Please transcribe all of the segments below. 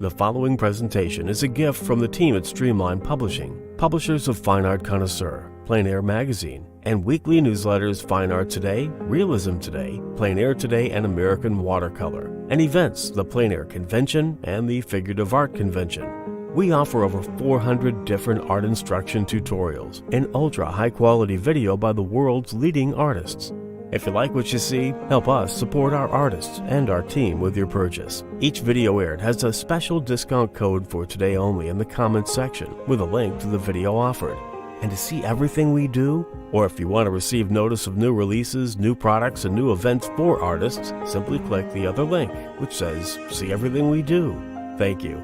The following presentation is a gift from the team at Streamline Publishing, publishers of Fine Art Connoisseur, Plein Air Magazine, and weekly newsletters Fine Art Today, Realism Today, Plein Air Today, and American Watercolor, and events, the Plein Air Convention and the Figurative Art Convention. We offer over 400 different art instruction tutorials and ultra-high-quality video by the world's leading artists. If you like what you see, help us support our artists and our team with your purchase. Each video aired has a special discount code for today only in the comments section with a link to the video offered. And to see everything we do, or if you want to receive notice of new releases, new products, and new events for artists, simply click the other link, which says, "See everything we do." Thank you.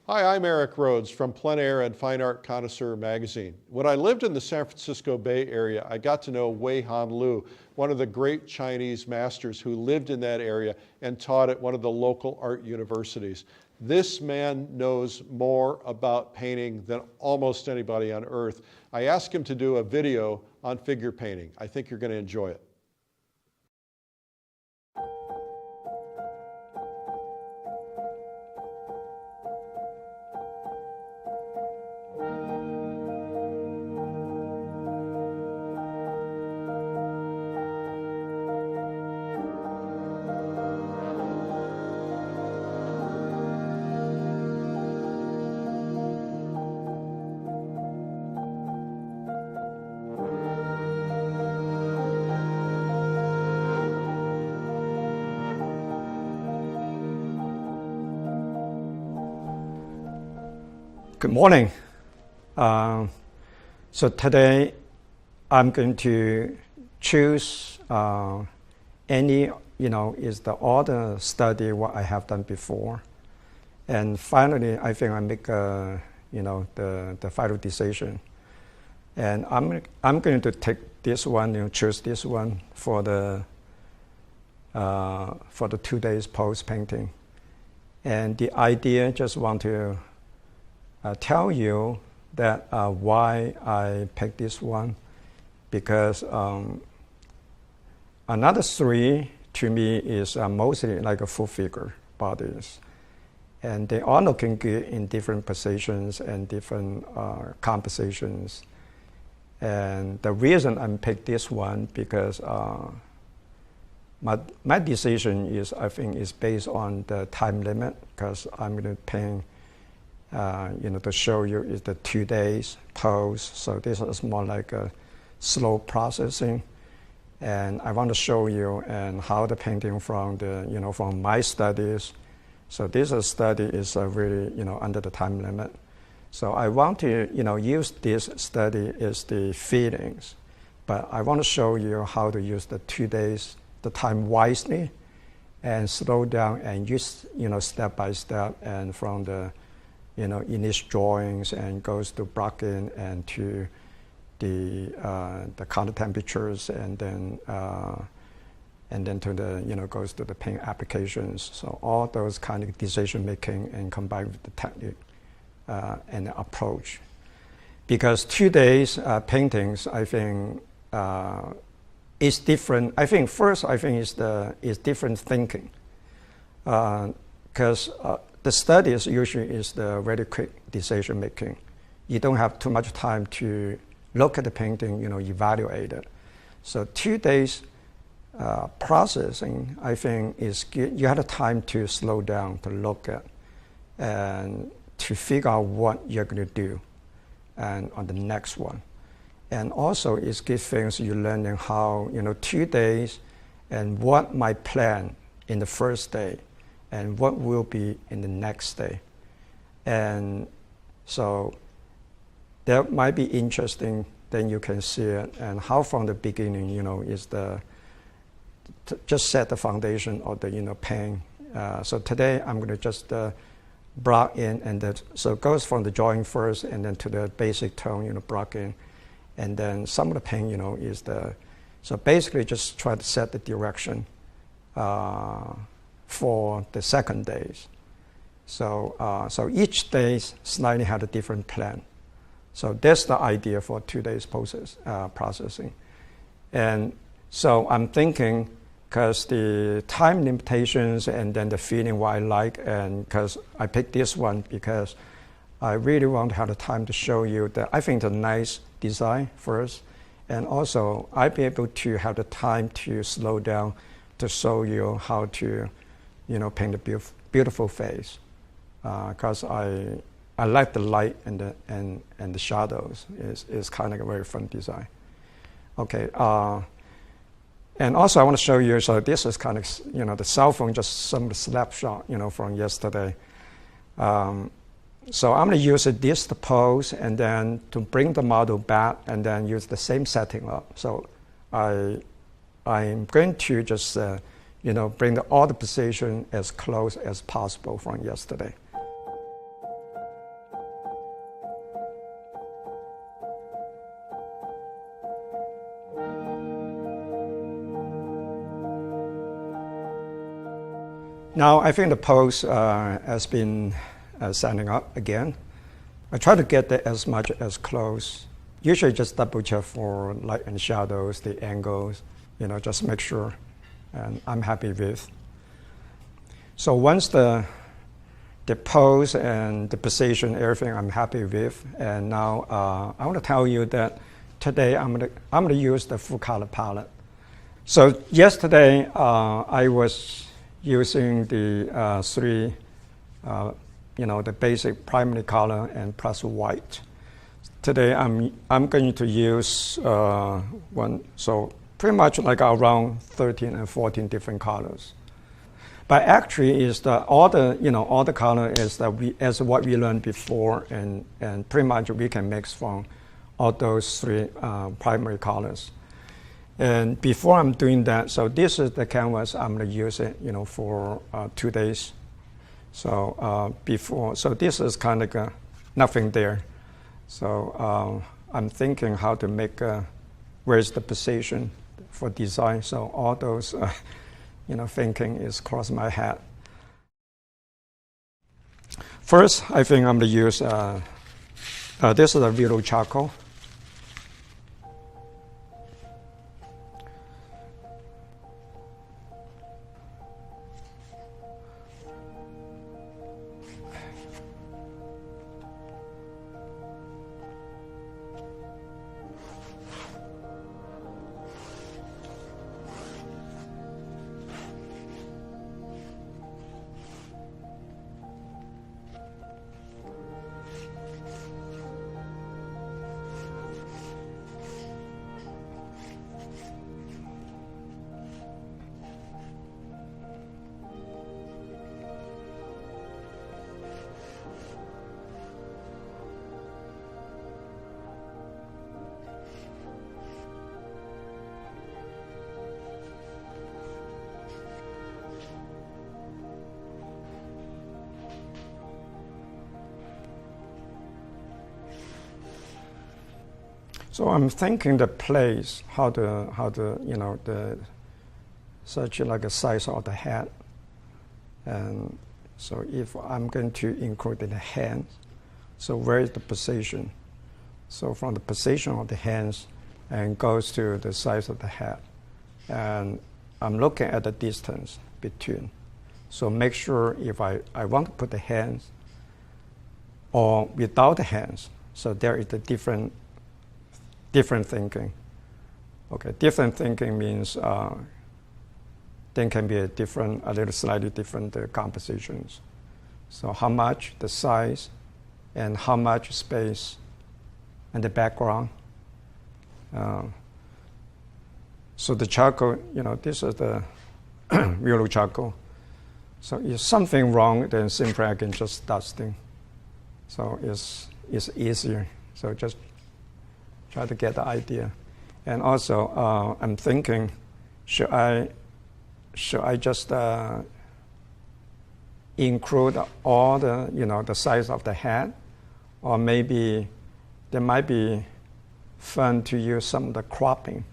Hi, I'm Eric Rhodes from Plein Air and Fine Art Connoisseur magazine. When I lived in the San Francisco Bay Area, I got to know Huihan Liu, one of the great Chinese masters who lived in that area and taught at one of the local art universities. This man knows more about painting than almost anybody on earth. I asked him to do a video on figure painting. I think you're going to enjoy it. Good morning. So today I'm going to choose any, is the order study what I have done before. And finally, I think I make, the final decision. And I'm going to take this one, choose this one for the 2 days post painting. And the idea, just want to tell you that why I picked this one, because another three to me is mostly like a full figure bodies, and they are looking good in different positions and different compositions. And the reason I picked this one because my decision is, I think, is based on the time limit, because I'm going to paint to show you is the 2 days post. So this is more like a slow processing. And I want to show you and how the painting from the, from my studies. So this study is really, under the time limit. So I want to, use this study as the feelings, but I want to show you how to use the 2 days, the time wisely, and slow down and use, step by step, and from the initial drawings and goes to blocking and to the color temperatures, and then to the goes to the paint applications. So all those kind of decision making and combined with the technique and the approach. Because 2 days paintings, I think is different. I think first, is different thinking, because the studies usually is the very quick decision making. You don't have too much time to look at the painting, evaluate it. So 2 days processing, I think, is good. You have the time to slow down, to look at, and to figure out what you're going to do, and on the next one. And also, it's good things you're learning how 2 days, and what my plan in the first day, and what will be in the next day. And so that might be interesting, then you can see it, and how from the beginning, is just set the foundation of the, paint. So today I'm going to just block in, and so it goes from the drawing first, and then to the basic tone, block in. And then some of the paint, is so basically just try to set the direction for the second days. So each day slightly had a different plan. So that's the idea for 2 days processing. And so I'm thinking, because the time limitations and then the feeling what I like, and because I picked this one because I really want to have the time to show you that I think it's a nice design first, and also I'll be able to have the time to slow down to show you how to, paint a beautiful face, because I like the light and the shadows. It's kind of a very fun design. Okay, and also I want to show you. So this is kind of the cell phone, just some snapshot from yesterday. So I'm going to use this to pose, and then to bring the model back, and then use the same setting up. So I'm going to just bring all the position as close as possible from yesterday. Now I think the pose has been setting up again. I try to get that as much as close. Usually just double check for light and shadows, the angles, just make sure, and I'm happy with. So once the pose and the position, everything I'm happy with, and now I want to tell you that today I'm gonna use the full color palette. So yesterday I was using the three, the basic primary color and plus white. Today I'm going to use one, so pretty much like around 13 and 14 different colors. But actually, is all the color is that as what we learned before, and pretty much we can mix from all those three primary colors. And before I'm doing that, so this is the canvas I'm going to use it, for 2 days. So so this is kind of nothing there. So I'm thinking how to make where's the position for design. So all those thinking is cross my head. First, I think I'm going to use this is a Real charcoal. So I'm thinking the place, how the such like a size of the head, and so if I'm going to include the hands, so where is the position? So from the position of the hands, and goes to the size of the head, and I'm looking at the distance between. So make sure if I want to put the hands or without the hands, so there is the different thinking. Okay, different thinking means there can be a little slightly different compositions. So how much the size, and how much space, and the background. So the charcoal, this is the Real charcoal. So if something wrong, then simply I can just dusting. So it's easier. So just try to get the idea. And also, I'm thinking, should I just include all the size of the head, or maybe there might be fun to use some of the cropping,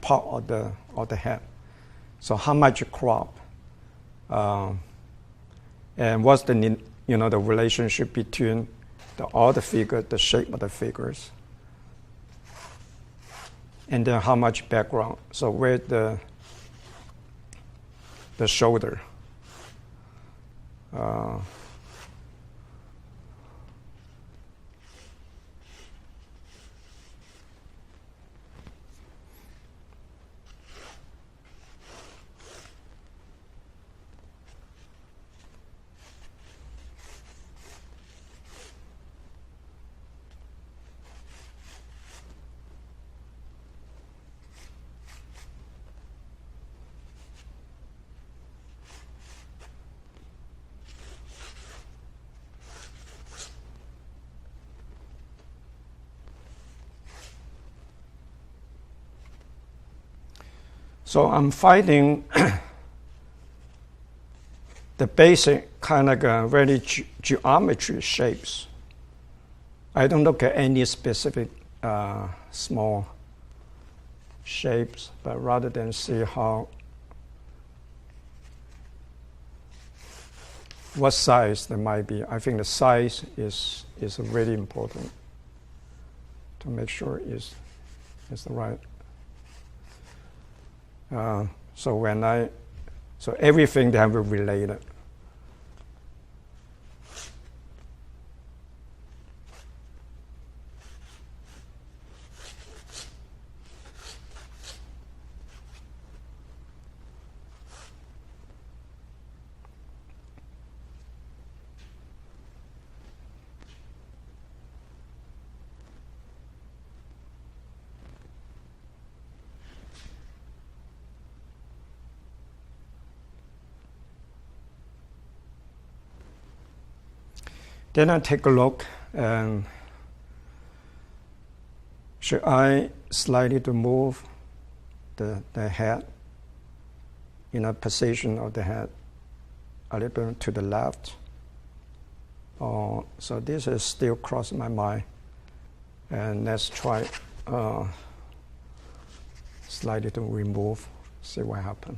part of the head. So how much crop, and what's the the relationship between all the figures, the shape of the figures, and then how much background. So where the shoulder. So I'm finding the basic kind of very geometry shapes. I don't look at any specific small shapes, but rather than see what size there might be. I think the size is really important to make sure it's the right. So everything they have related. Then I take a look and should I slightly to move the head in a position of the head a little bit to the left. So this is still crossing my mind. And let's try slightly to remove, see what happens.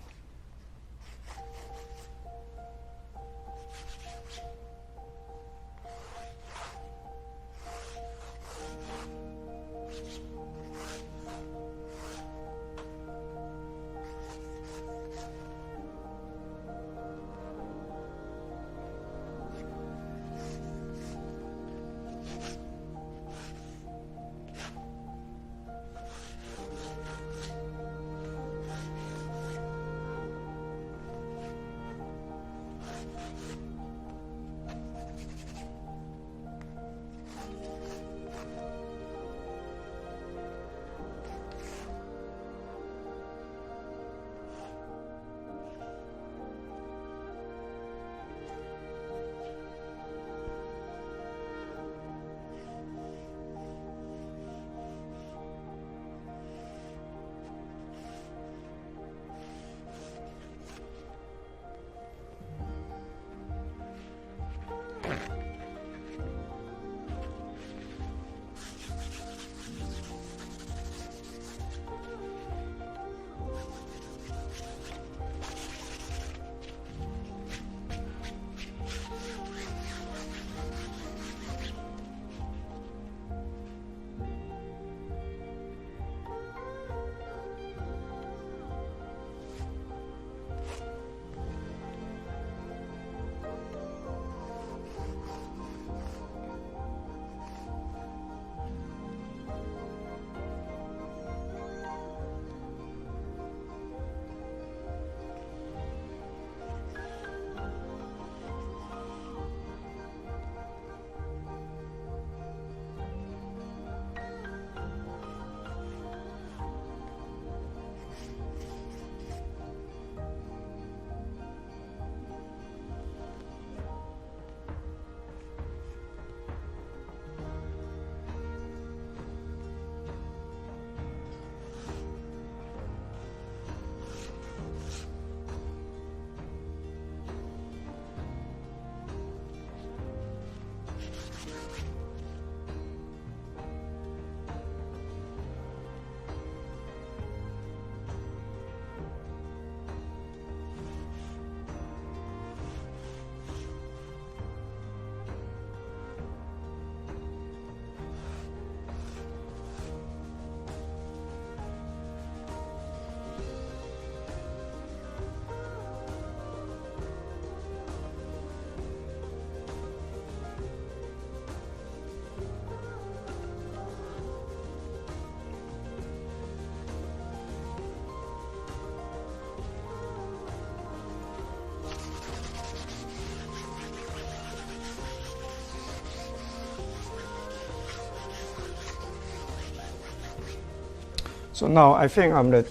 So now I think I'm going to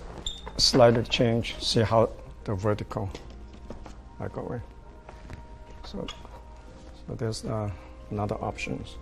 slightly change, see how the vertical are going. So there's another options.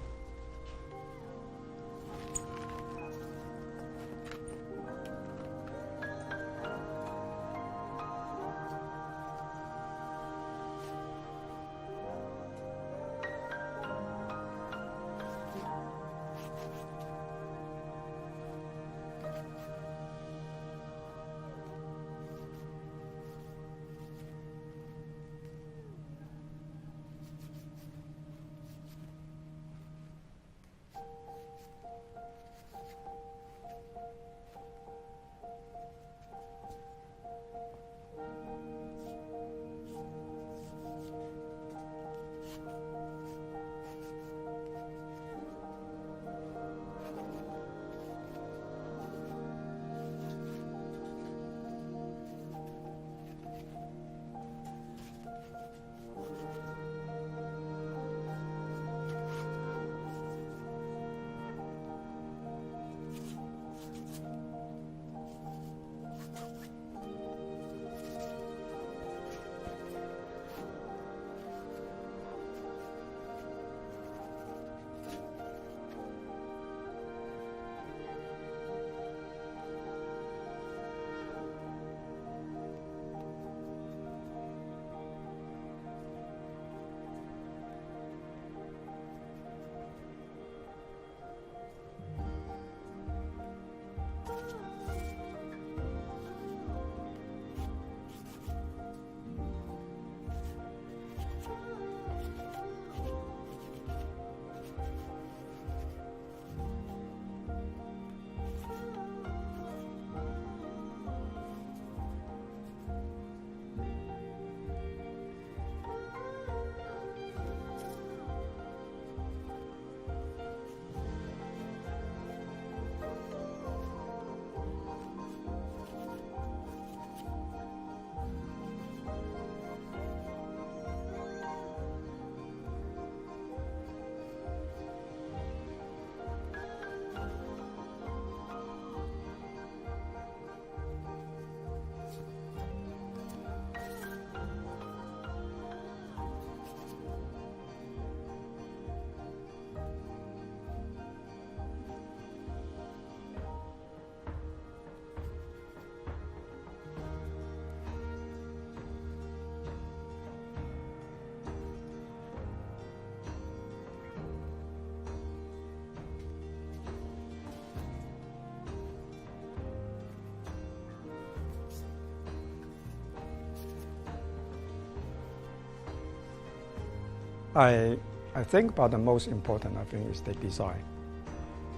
I think about the most important, I think, is the design.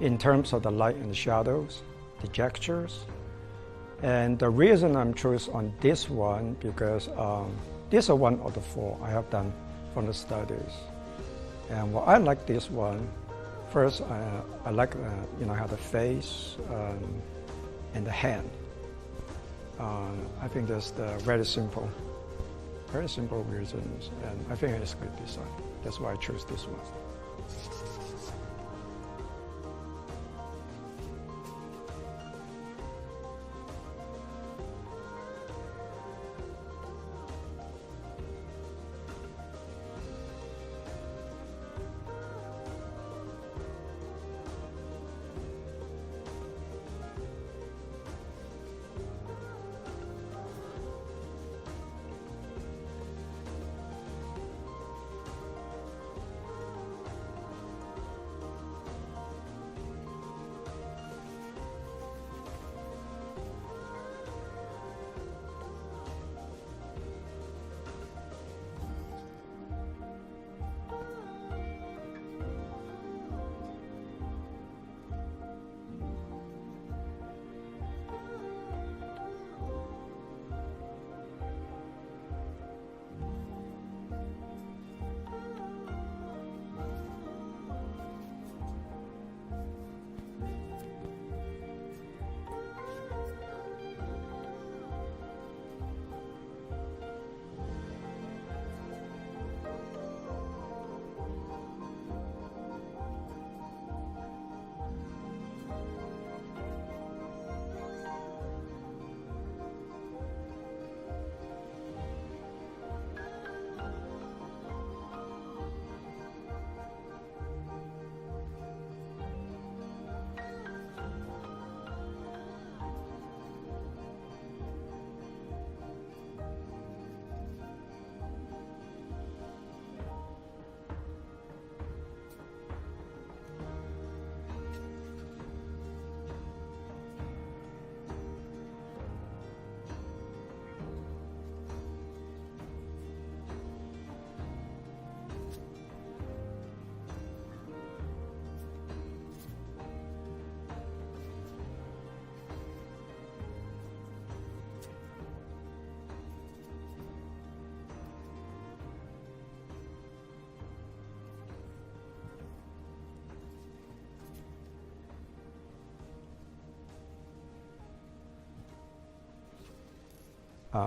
In terms of the light and the shadows, the textures. And the reason I'm choosing on this one, because this is one of the 4 I have done from the studies. And what I like this one, first, I like, how the face and the hand. I think that's the very simple reasons, and I think it's good design. That's why I chose this one.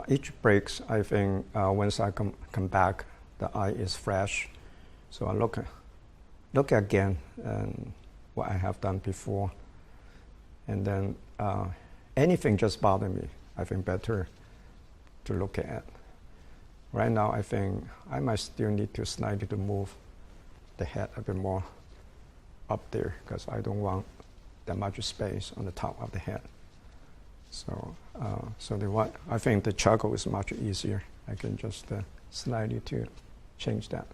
each breaks, I think once I come back, the eye is fresh. So I look again and what I have done before. And then anything just bother me, I think better to look at. Right now, I think I might still need to slightly to move the head a bit more up there because I don't want that much space on the top of the head. So, I think the charcoal is much easier. I can just slightly to change that.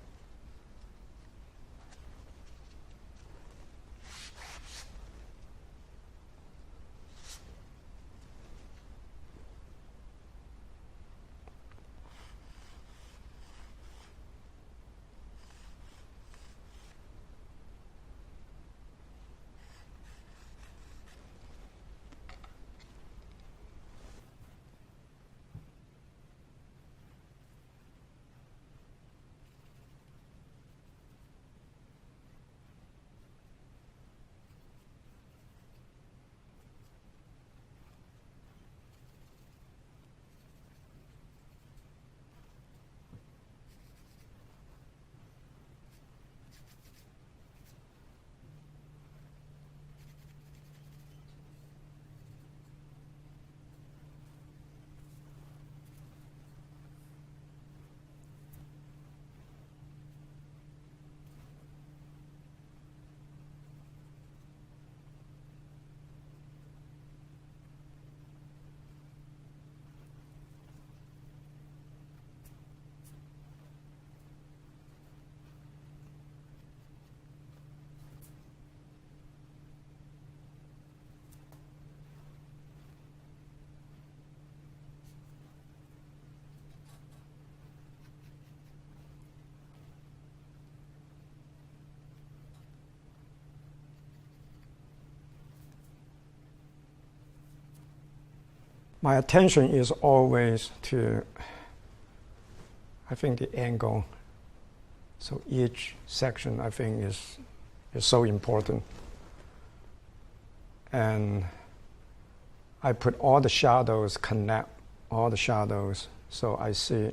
My attention is always to, I think, the angle. So each section, I think, is so important. And I put all the shadows, connect all the shadows, so I see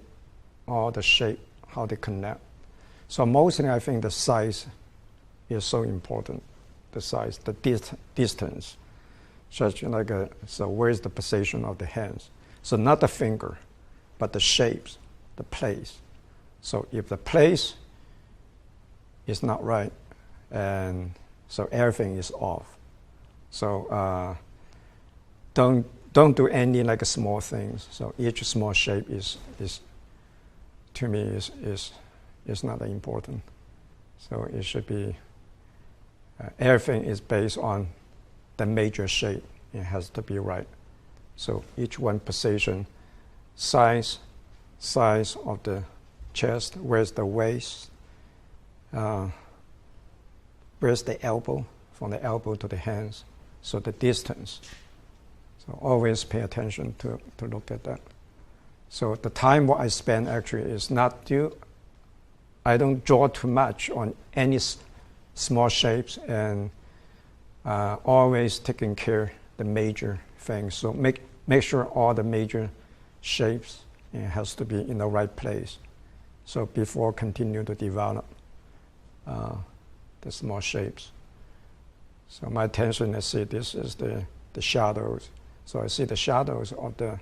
all the shape, how they connect. So mostly, I think the size is so important. The size, the distance. Such like so where's the position of the hands? So not the finger, but the shapes, the place. So if the place is not right, and so everything is off. So don't do any like small things. So each small shape is to me is not that important. So it should be everything is based on the major shape. It has to be right. So each one position, size of the chest, where's the waist, where's the elbow, from the elbow to the hands, so the distance. So always pay attention to look at that. So the time what I spend actually is not I don't draw too much on any small shapes, and always taking care the major things. So make sure all the major shapes has to be in the right place. So before continue to develop the small shapes. So my attention, I see this is the shadows. So I see the shadows of the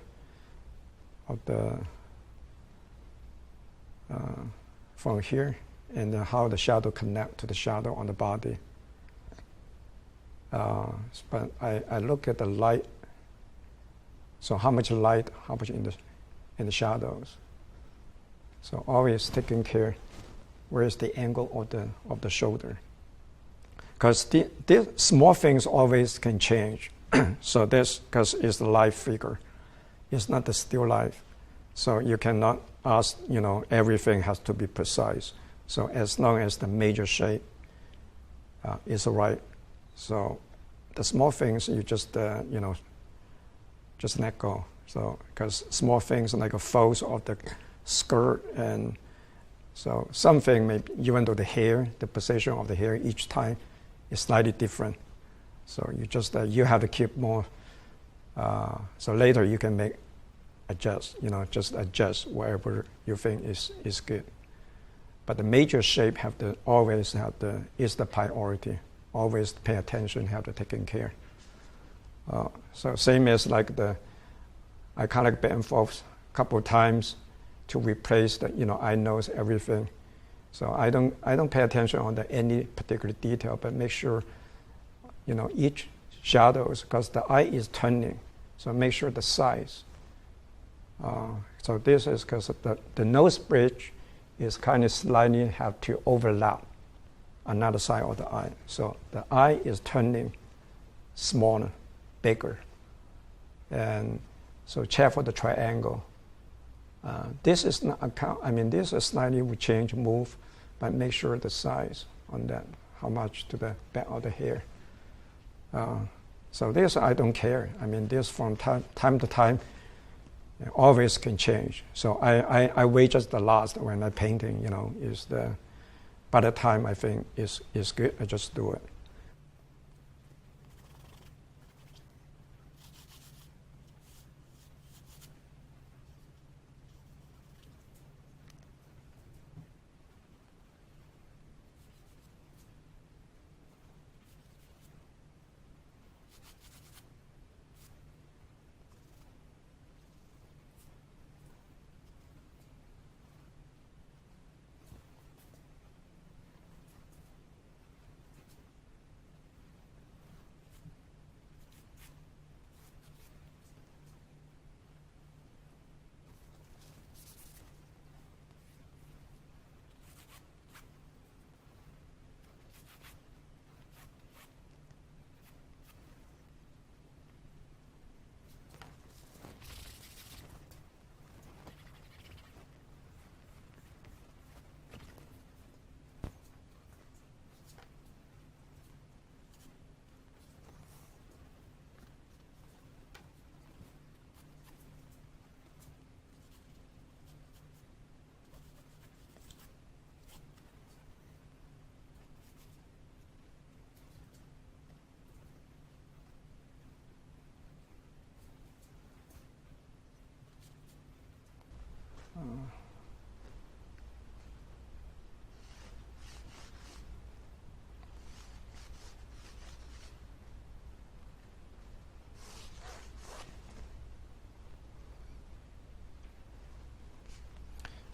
from here, and how the shadow connect to the shadow on the body. But I look at the light. So how much light, how much in the shadows. So always taking care where is the angle of the shoulder. Because the small things always can change. So this, because it's the life figure, it's not the still life. So you cannot ask, everything has to be precise. So as long as the major shape is right. So the small things you just let go. So because small things like a folds of the skirt, and so something maybe even though the hair, the position of the hair each time is slightly different. So you just you have to keep more. So later you can make adjust, just adjust wherever you think is good. But the major shape is the priority. Always pay attention, have to taken care. So same as like I kind of back and forth a couple of times to replace the, I knows everything. So I don't pay attention on any particular detail, but make sure, each shadows, because the eye is turning. So make sure the size. So this is because the nose bridge is kind of slightly have to overlap another side of the eye. So the eye is turning smaller, bigger. And so check for the triangle. This is not this is slightly will change, move, but make sure the size on that, how much to the back of the hair. So this I don't care. This from time to time, always can change. So I wait just the last when I painting, is by the time I think is good, I just do it.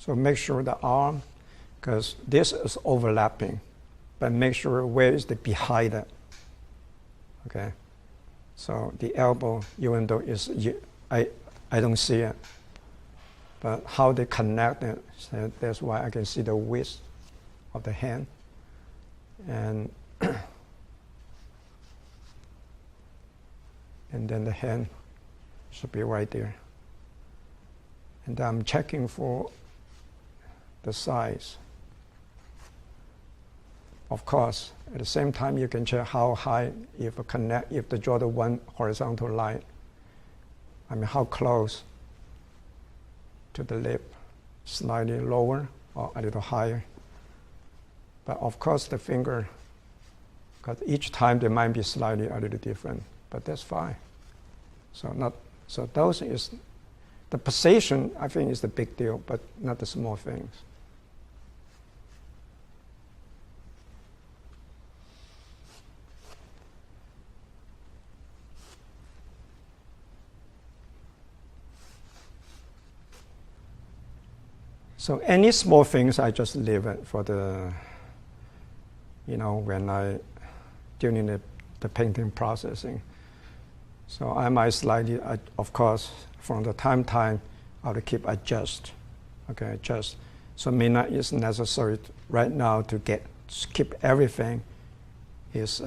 So make sure the arm, because this is overlapping, but make sure where is the behind it. Okay, so the elbow, even though I don't see it, but how they connect it, so that's why I can see the width of the hand. And and then the hand should be right there. And I'm checking for the size. Of course, at the same time, you can check how high, if they draw the one horizontal line, how close to the lip, slightly lower or a little higher. But of course, the finger, because each time they might be slightly a little different, but that's fine. So those is the position. I think is the big deal, but not the small things. So any small things, I just leave it for the, when during the painting processing. So I might slightly, of course, from the time, I'll keep adjust. Okay, adjust. So may not is necessary right now to keep everything is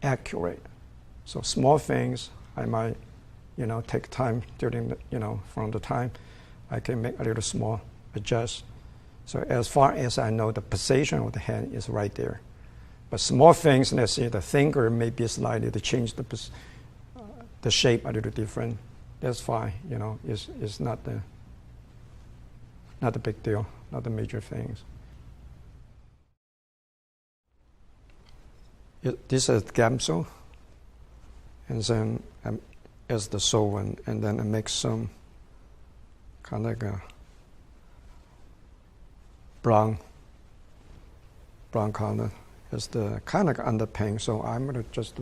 accurate. So small things, I might, take time during the, from the time. I can make a little small adjust. So as far as I know, the position of the hand is right there. But small things, let's say the finger may be slightly to change the shape a little different. That's fine. It's not the big deal, not the major things. This is Gamso, and then as the solvent, and then I make some kind of like a brown color as the kind of underpaint. So I'm going to just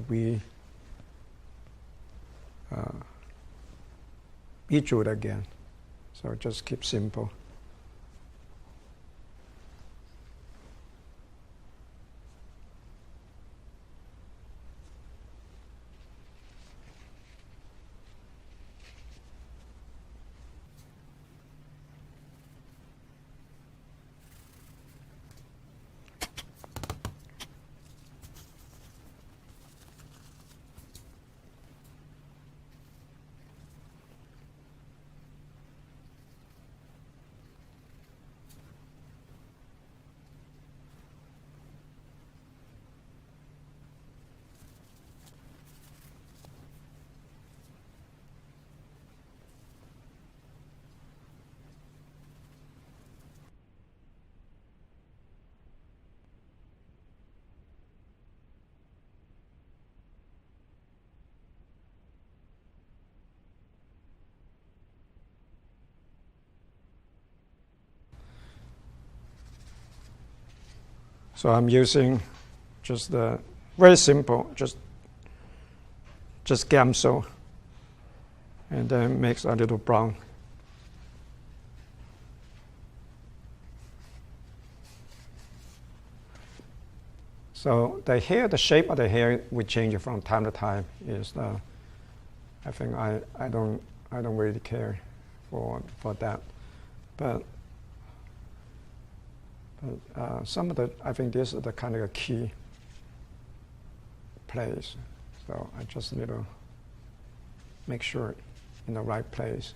e-drew it again. So just keep simple. So I'm using just the very simple, just gamso, and then mix a little brown. So the hair, the shape of the hair, we change it from time to time. Is I think I don't really care for that, but some of the, I think this is the kind of a key place. So I just need to make sure in the right place.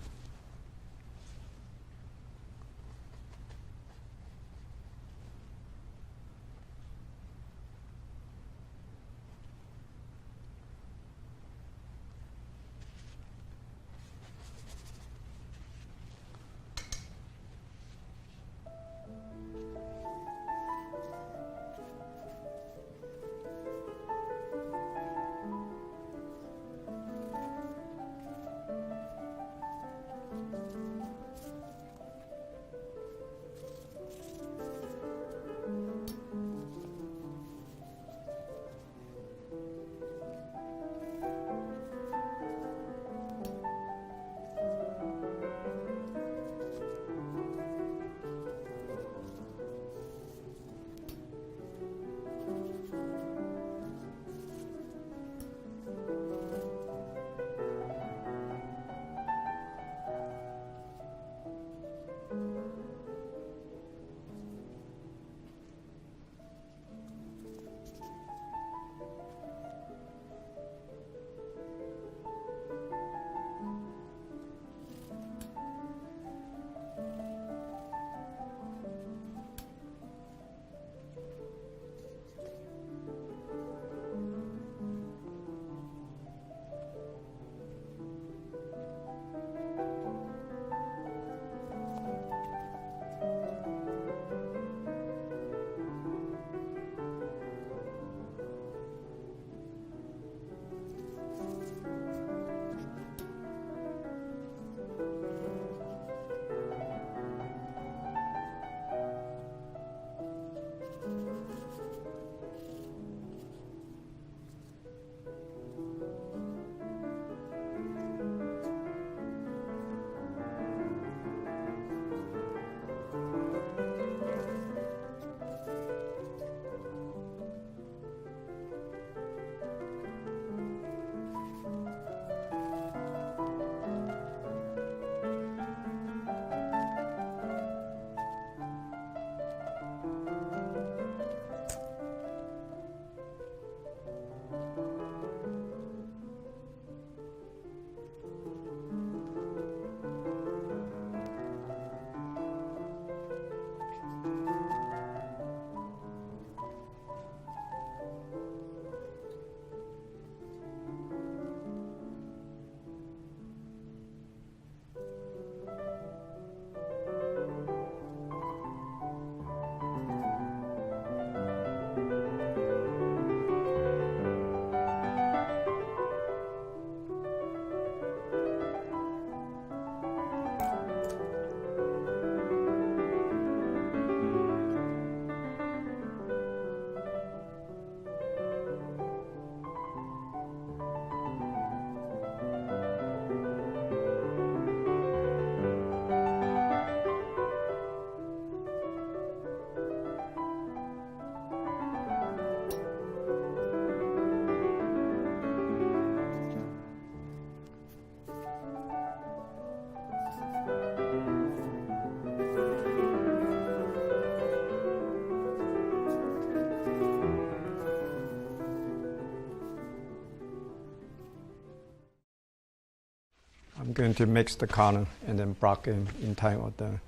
going to mix the color and then block in time of the,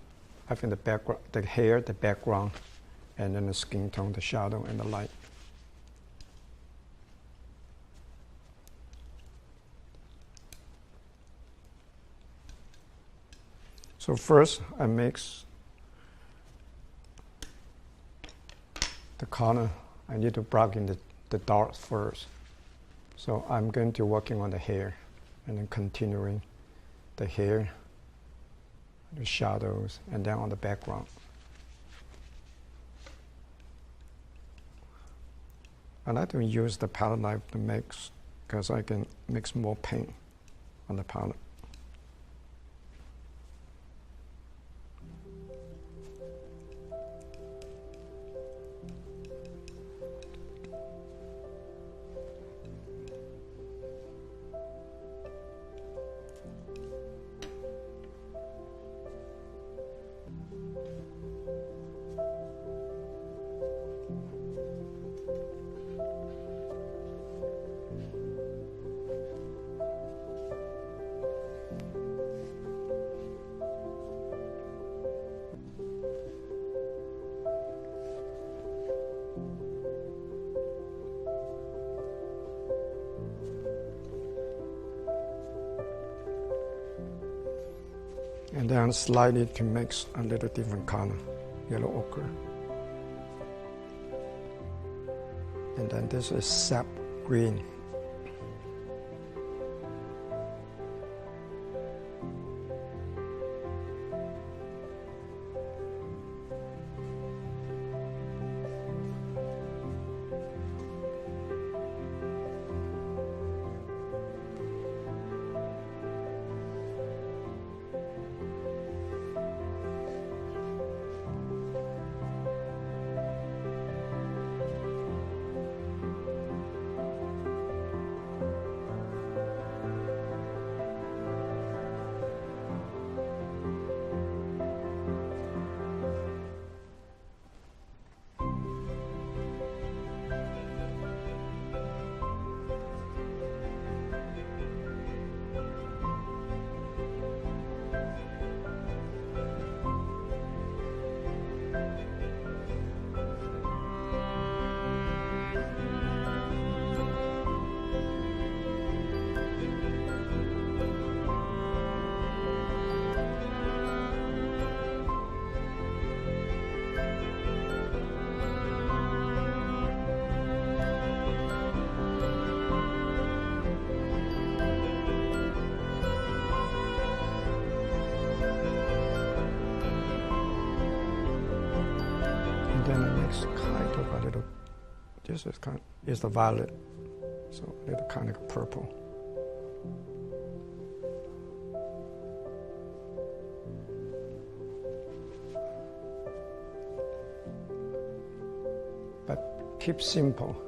I think the background, the hair, the background, and then the skin tone, the shadow and the light. So first I mix the color. I need to block in the dark first. So I'm going to working on the hair and then continuing the hair, the shadows, and then on the background. I like to use the palette knife to mix because I can mix more paint on the palette. And then slightly to mix a little different color, yellow ochre. And then this is sap green. Then I mix kind of a little, this is kind of, is the violet, so a little kind of purple. But keep simple.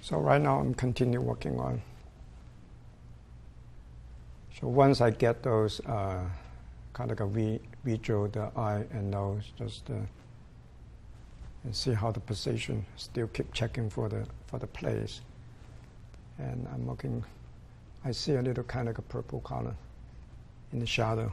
So right now I'm continue working on. So once I get those kind of a visual, the eye and nose, just and see how the position. Still keep checking for the place. And I'm looking. I see a little kind of a purple color in the shadow.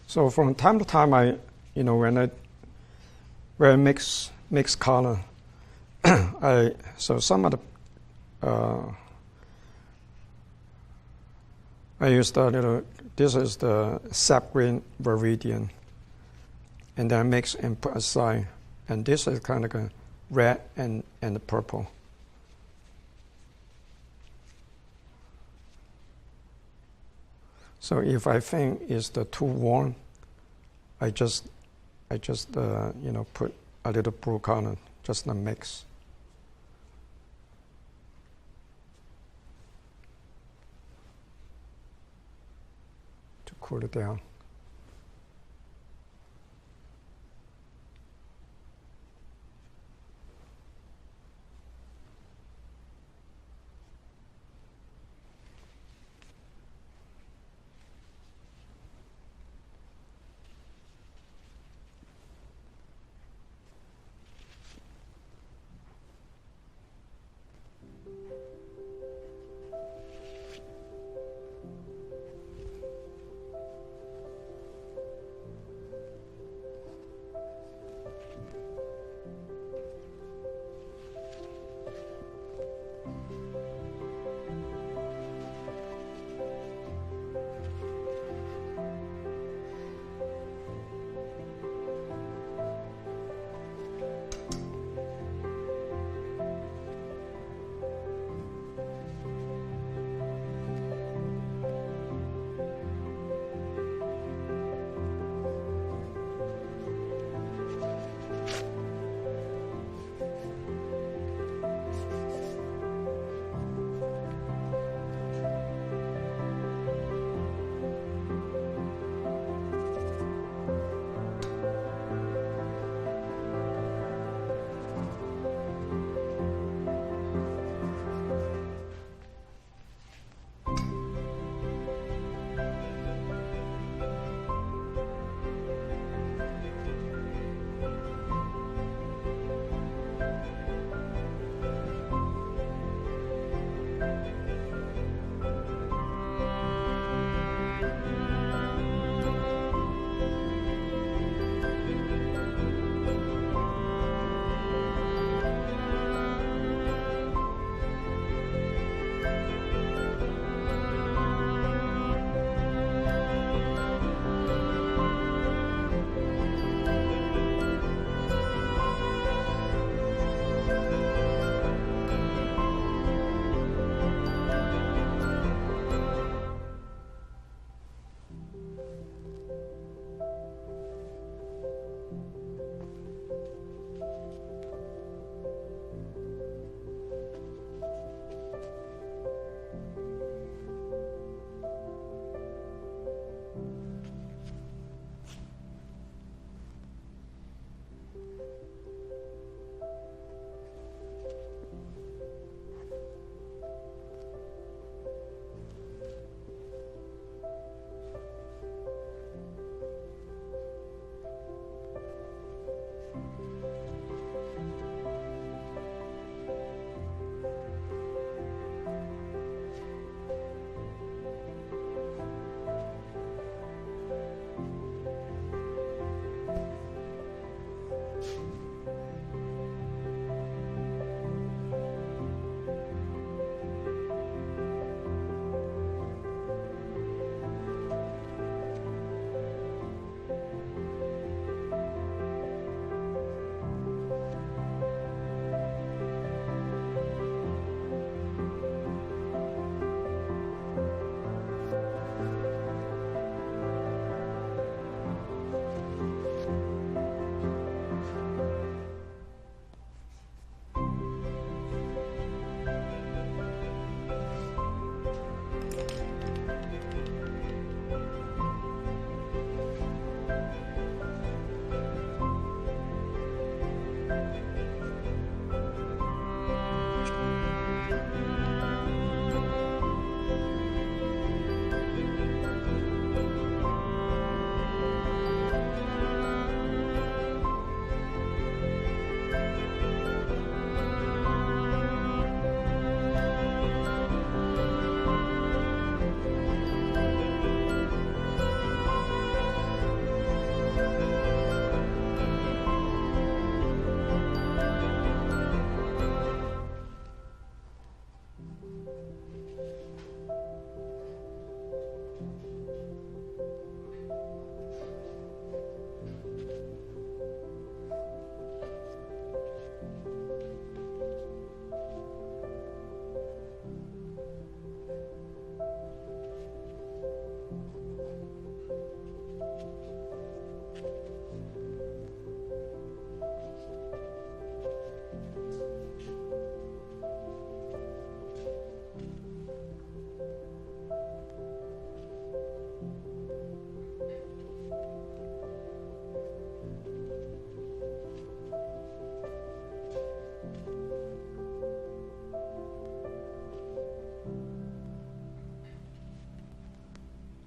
So from time to time, when I mix color, so some of the I used a little. This is the sap green viridian, and then I mix and put aside. And this is kind of a red and the purple. So if I think it's too warm, I just put a little blue color, just a mix. To cool it down.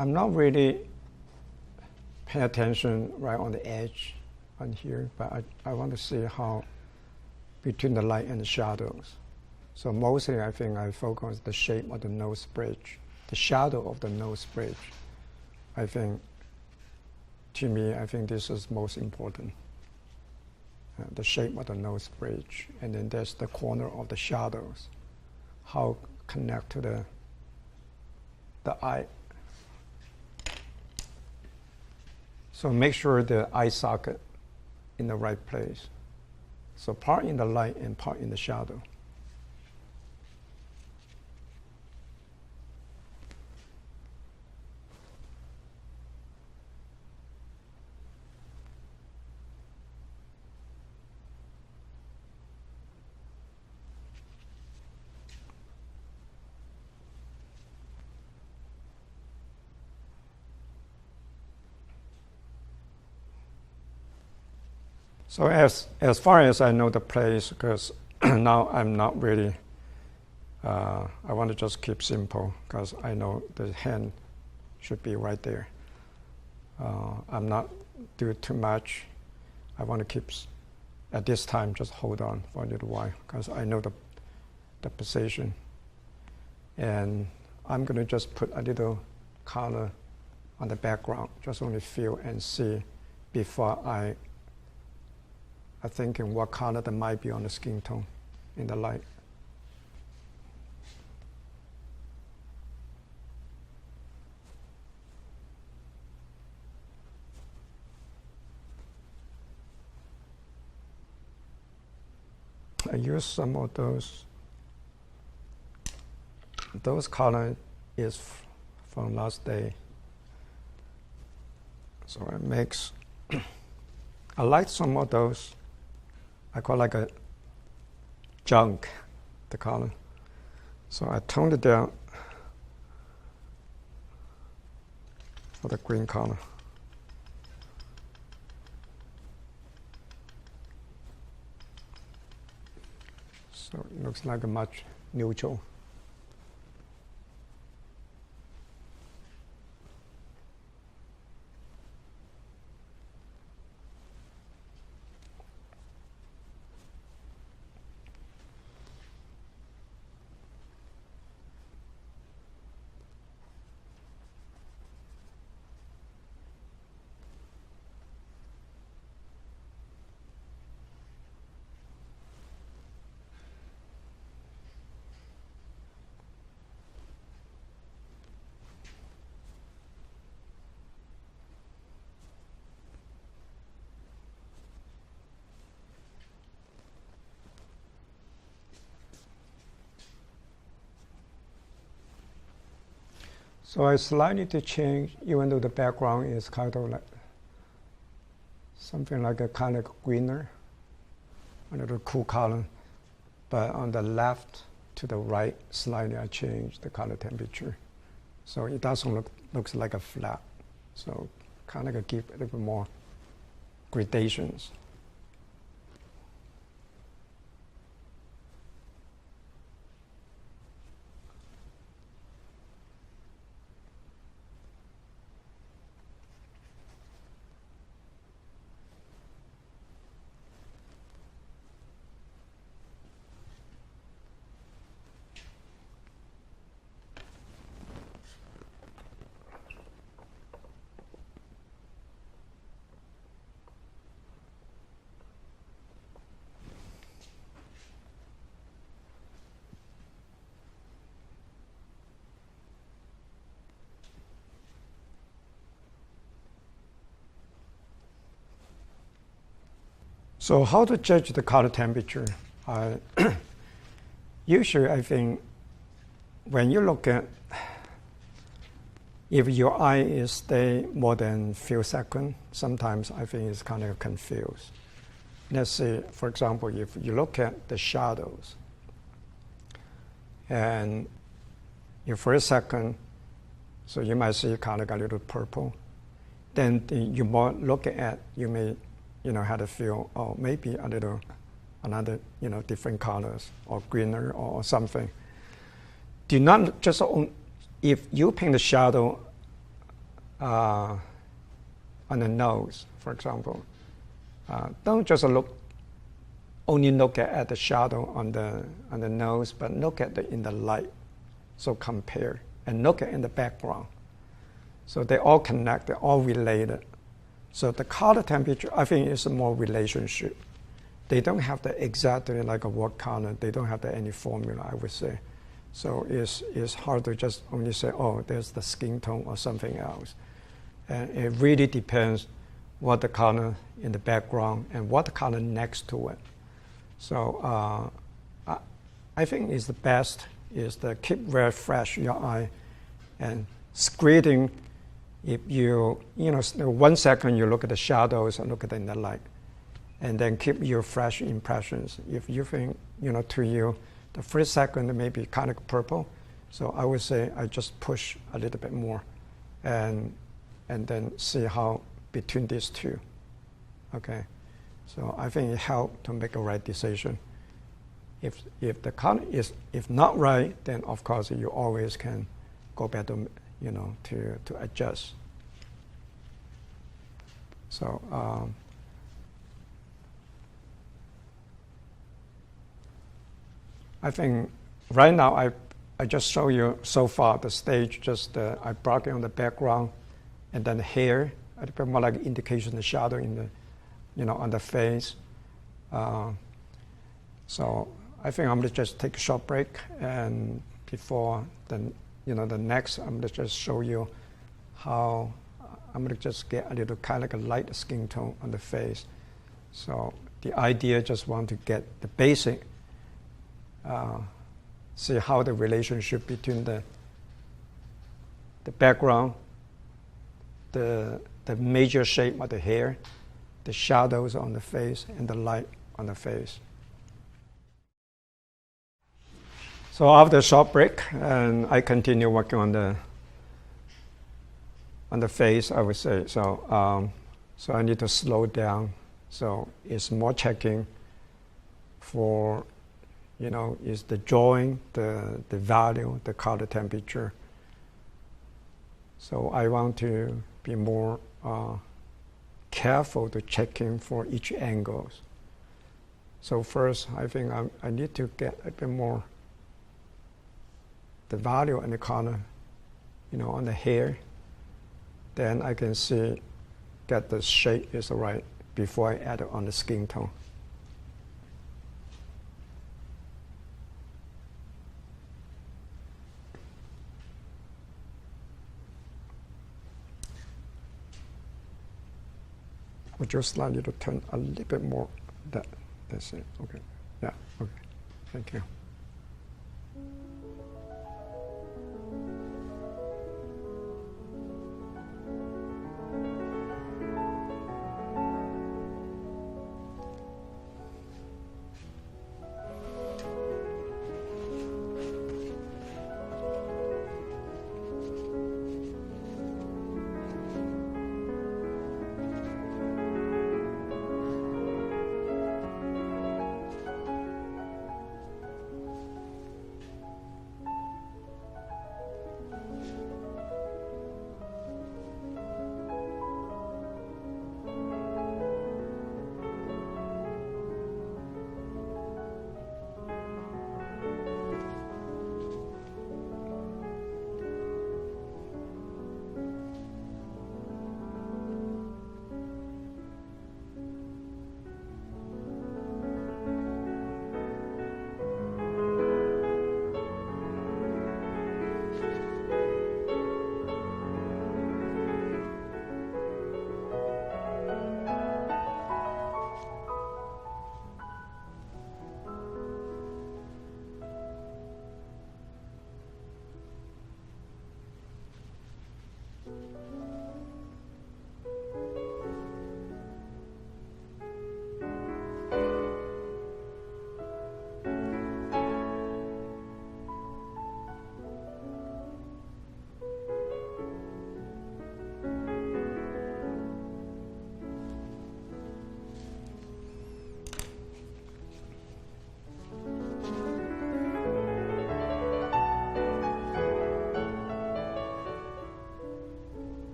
I'm not really paying attention right on the edge on here, but I want to see how between the light and the shadows. So mostly I think I focus on the shape of the nose bridge, the shadow of the nose bridge. I think, to me, I think this is most important. The shape of the nose bridge, and then there's the corner of the shadows, how connect to the eye. So make sure the eye socket in the right place. So part in the light and part in the shadow. So as far as I know the place, because now I'm not really, I want to just keep simple because I know the hand should be right there. I'm not do too much. I want to keep, at this time, just hold on for a little while because I know the position. And I'm going to just put a little color on the background, just only feel and see before I thinking what color that might be on the skin tone in the light. I use some of those. Those color is from last day. So it makes, I like some of those. I call like a junk, the color. So I toned it down for the green color. So it looks like a much neutral. So I slightly to change, even though the background is kind of like something like a kind of greener, a little cool color. But on the left to the right, slightly I change the color temperature. So it doesn't looks like a flat. So kind of give a little bit more gradations. So how to judge the color temperature? Usually I think when you look at, if your eye is stay more than few seconds, sometimes I think it's kind of confused. Let's say, for example, if you look at the shadows, and your first second, so you might see kind of a little purple. Then you more look at, you may, have to feel, oh, maybe a little, another, different colors, or greener, or something. Do not just, if you paint the shadow on the nose, for example. Don't just only look at the shadow on the nose, but look at in the light. So compare and look at in the background. So they all connect, they're all related. So the color temperature, I think, is more relationship. They don't have the exactly like a watercolor. They don't have any formula, I would say. So it's hard to just only say, oh, there's the skin tone or something else. And it really depends what the color in the background and what the color next to it. So I think is the best is to keep very fresh your eye and screening. If you 1 second you look at the shadows and look at in the light, and then keep your fresh impressions. If you think, to you, the first second may be kind of purple, so I would say I just push a little bit more, and then see how between these two. Okay, so I think it helps to make a right decision. If the color is not right, then of course you always can go back to to adjust. So I think right now I just show you so far the stage. Just I brought it on the background, and then hair a little bit more like indication the shadow in the on the face. So I think I'm gonna just take a short break, and before then the next I'm gonna just show you how I'm gonna just get a little kind of like a light skin tone on the face. So the idea just want to get the basic. See how the relationship between the background, the major shape of the hair, the shadows on the face, and the light on the face. So after a short break, and I continue working on the face, I would say. So so I need to slow down. So it's more checking for is the drawing, the value, the color temperature. So I want to be more careful to checking for each angles. So first, I think I need to get a bit more the value and the color, on the hair. Then I can see that the shape is right before I add it on the skin tone. Would you slightly to turn a little bit more? That's it. Okay. Yeah. Okay. Thank you.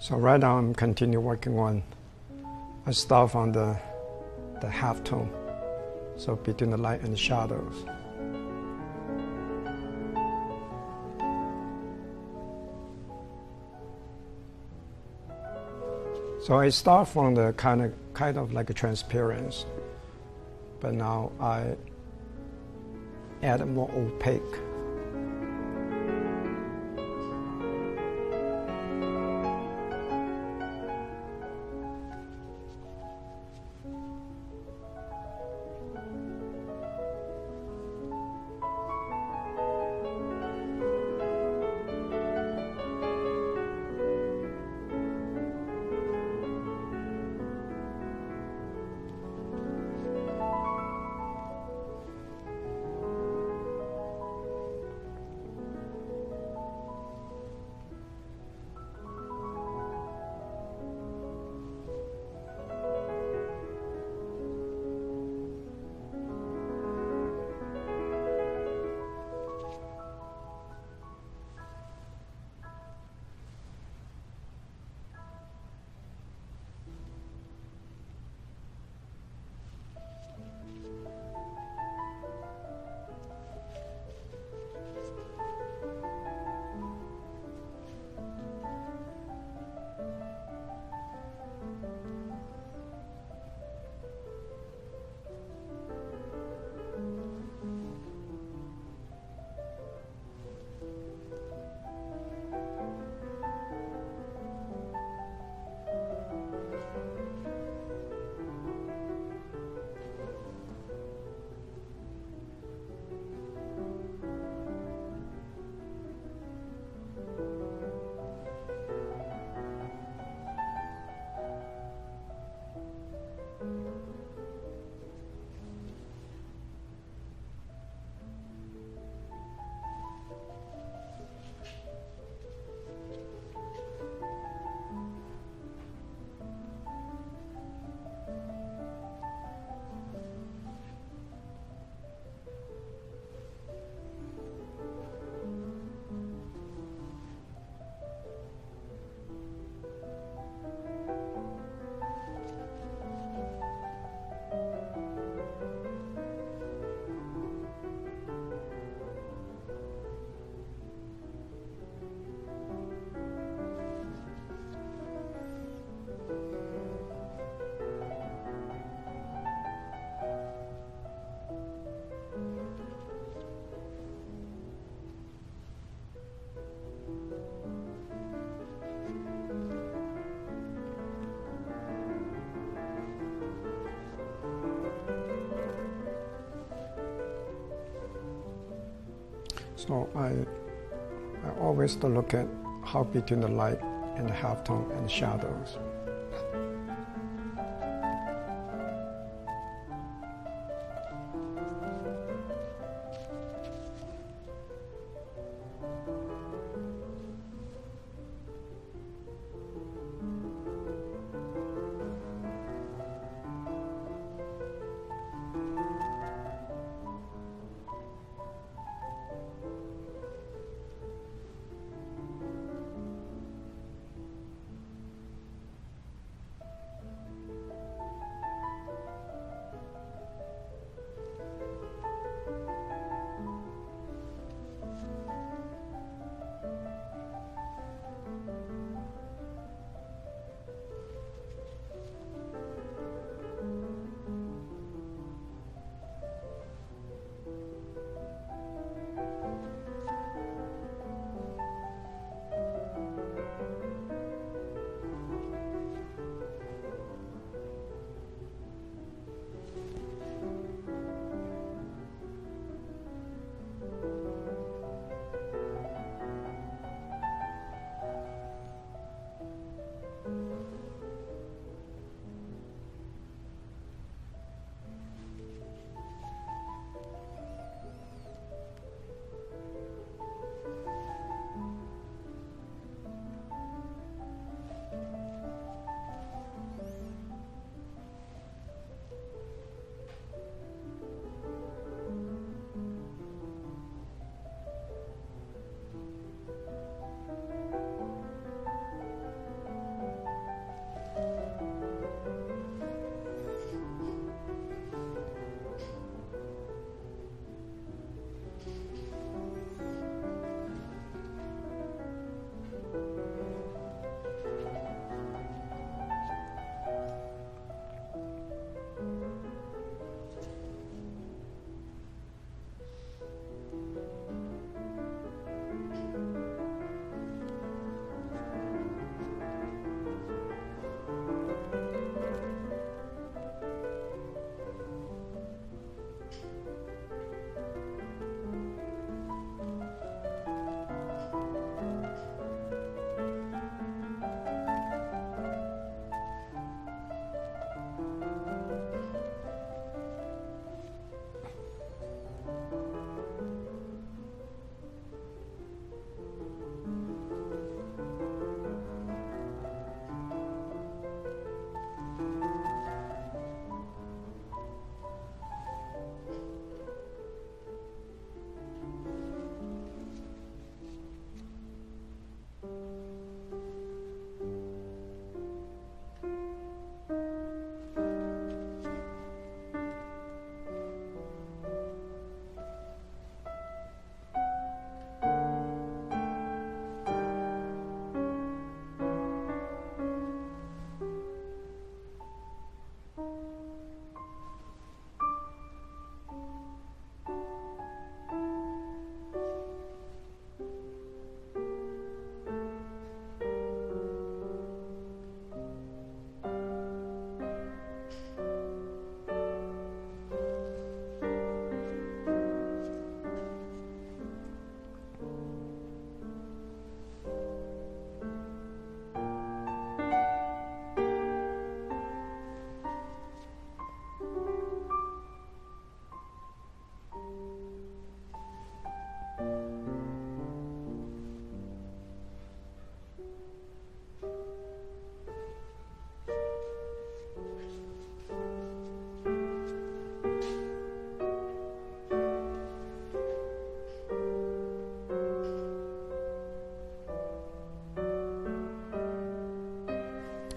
So right now I'm continue working on, I start from the halftone, so between the light and the shadows. So I start from the kind of like a transparency, but now I add more opaque. So I always look at how between the light and the halftone and the shadows.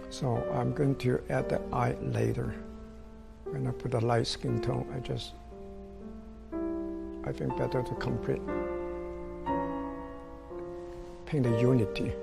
So I'm going to add the eye later. When I put the light skin tone, I think better to complete paint the unity.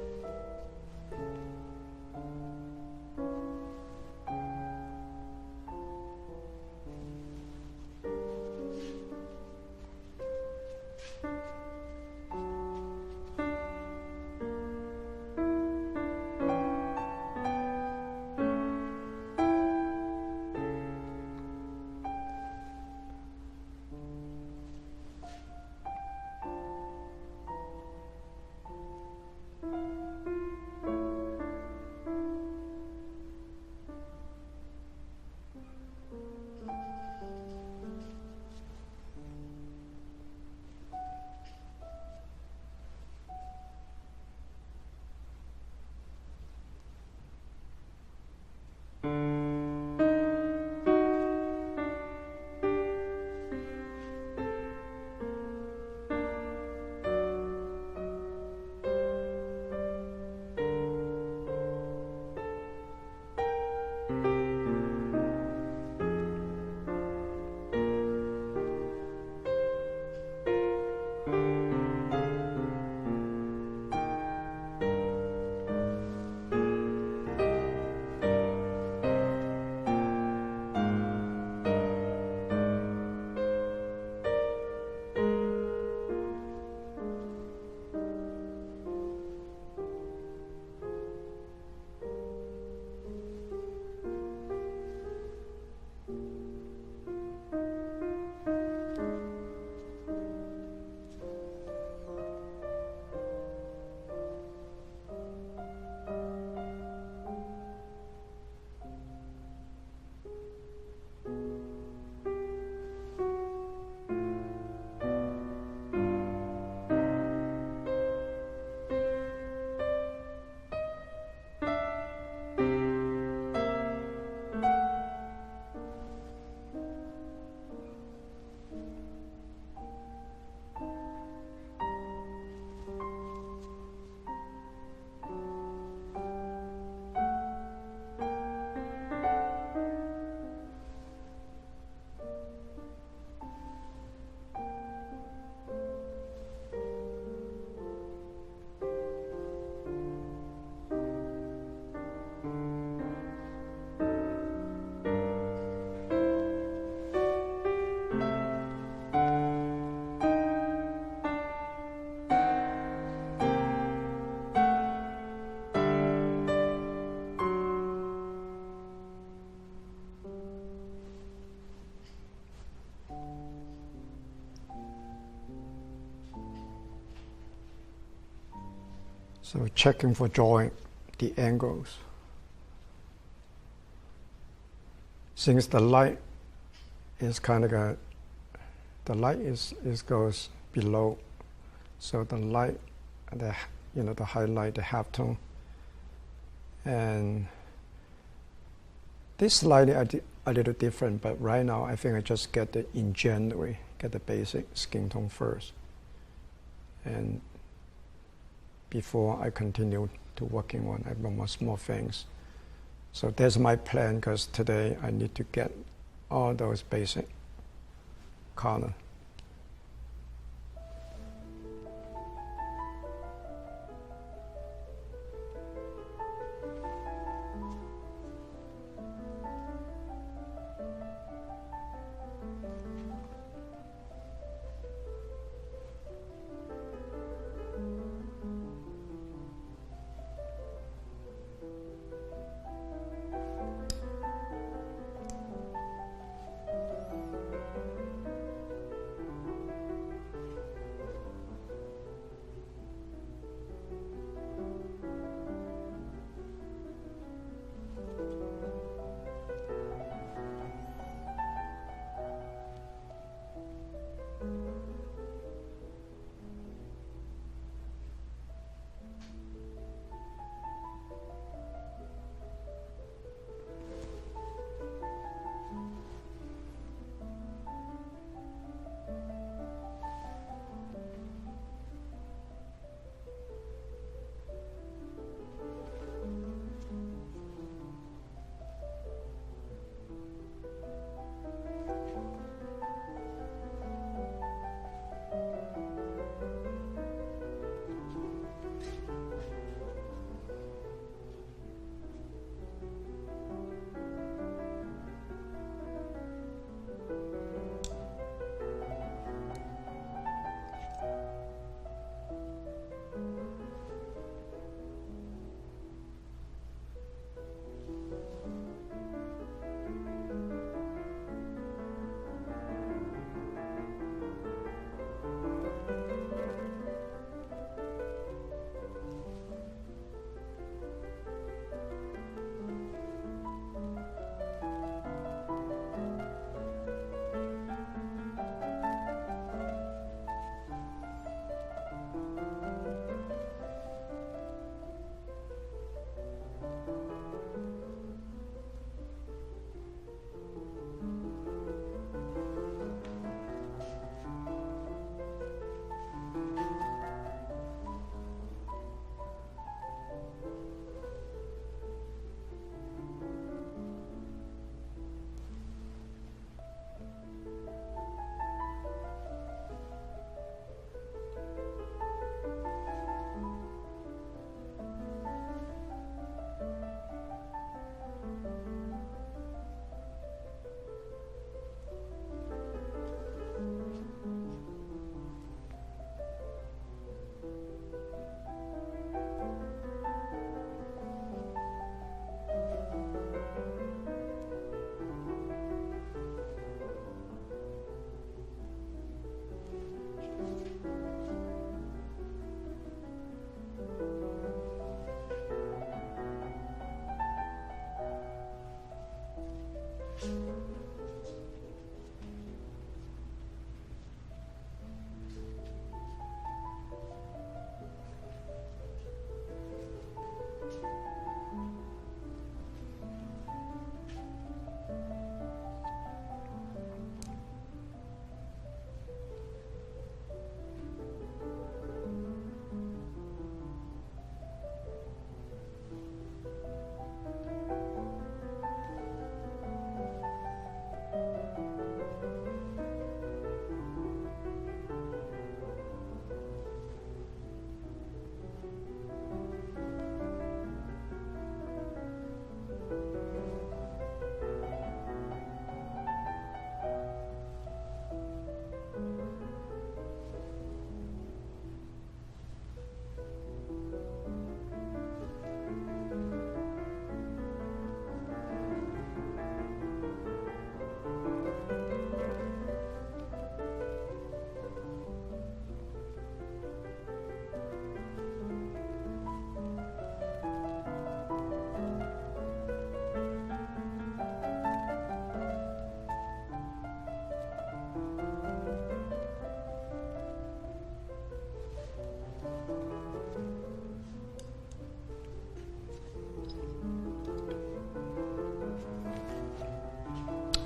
So checking for drawing the angles. Since the light is kind of the light is goes below, so the light, the highlight, the halftone, and this slightly a little different. But right now, I think I just get the basic skin tone first, and before I continue to working on more small things. So that's my plan, because today I need to get all those basic color.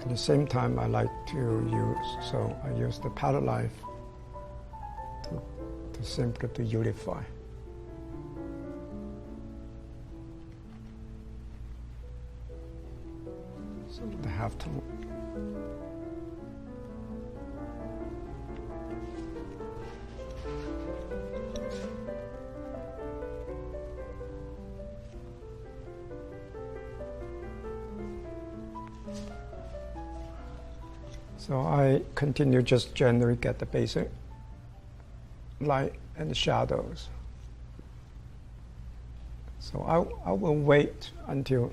At the same time, I like to use the palette knife to simply to unify. So the halftone. So I continue just generally get the basic light and the shadows. So I will wait until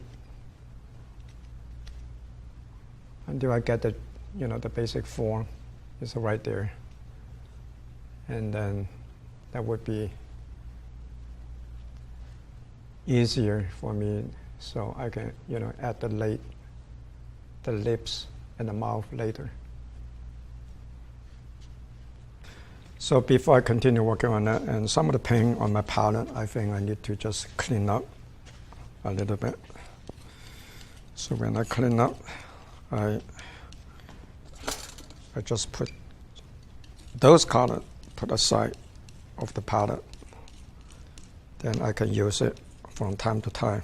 I get the the basic form is right there, and then that would be easier for me, so I can add the lips and the mouth later. So before I continue working on that, and some of the paint on my palette, I think I need to just clean up a little bit. So when I clean up, I just put those colors put aside of the palette. Then I can use it from time to time.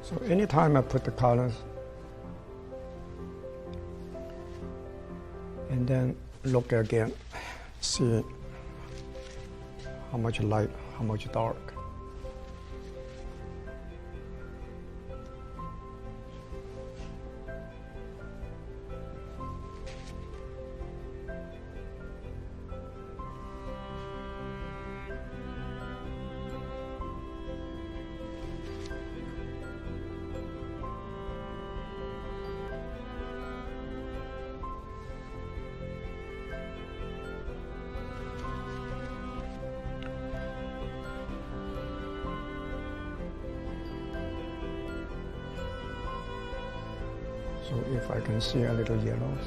So anytime I put the colors and then look again, see how much light, how much dark. So if I can see a little yellows,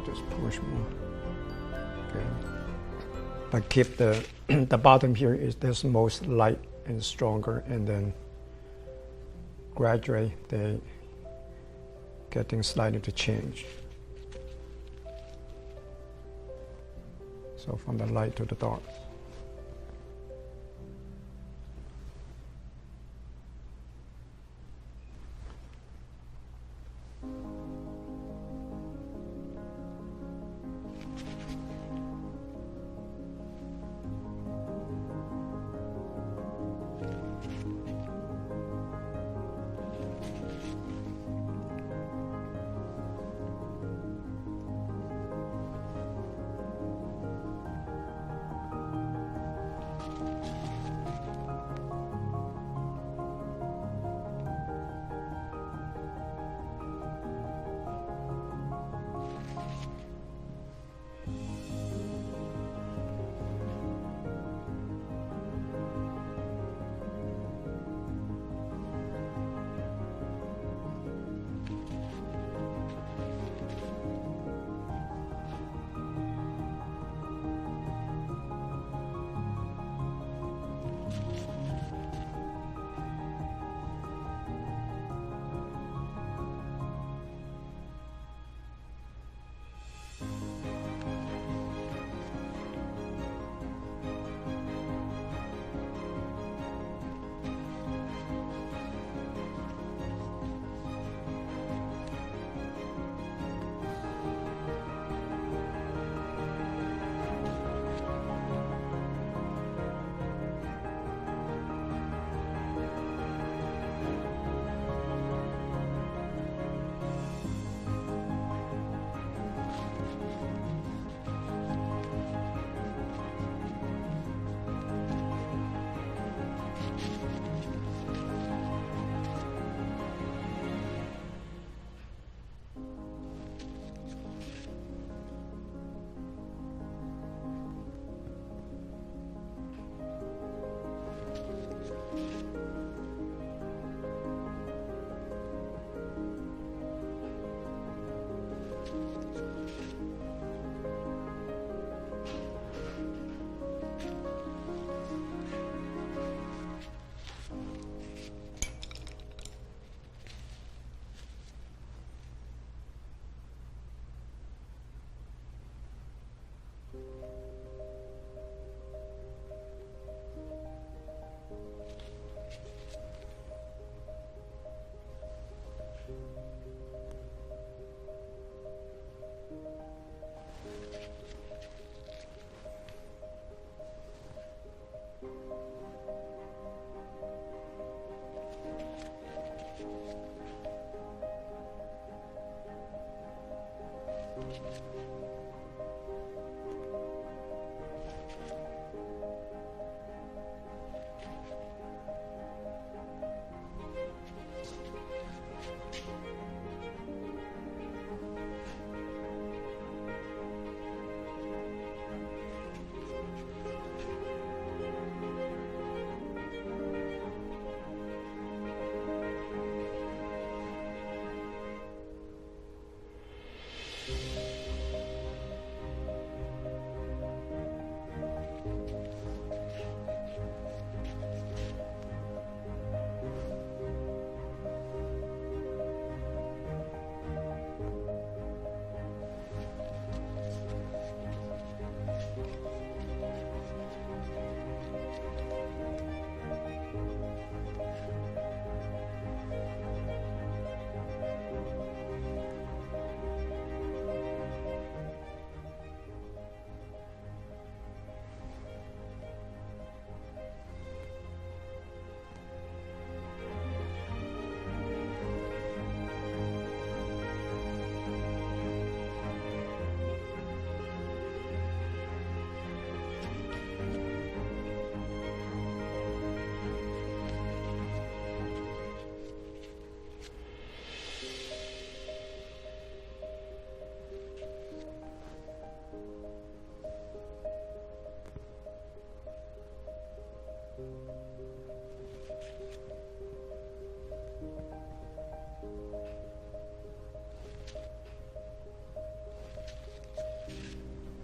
just push more. Okay. But keep the the bottom here is this most light and stronger, and then gradually they getting slightly to change. So from the light to the dark.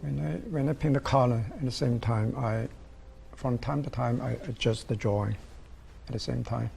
When I paint the color, at the same time, from time to time, I adjust the drawing at the same time.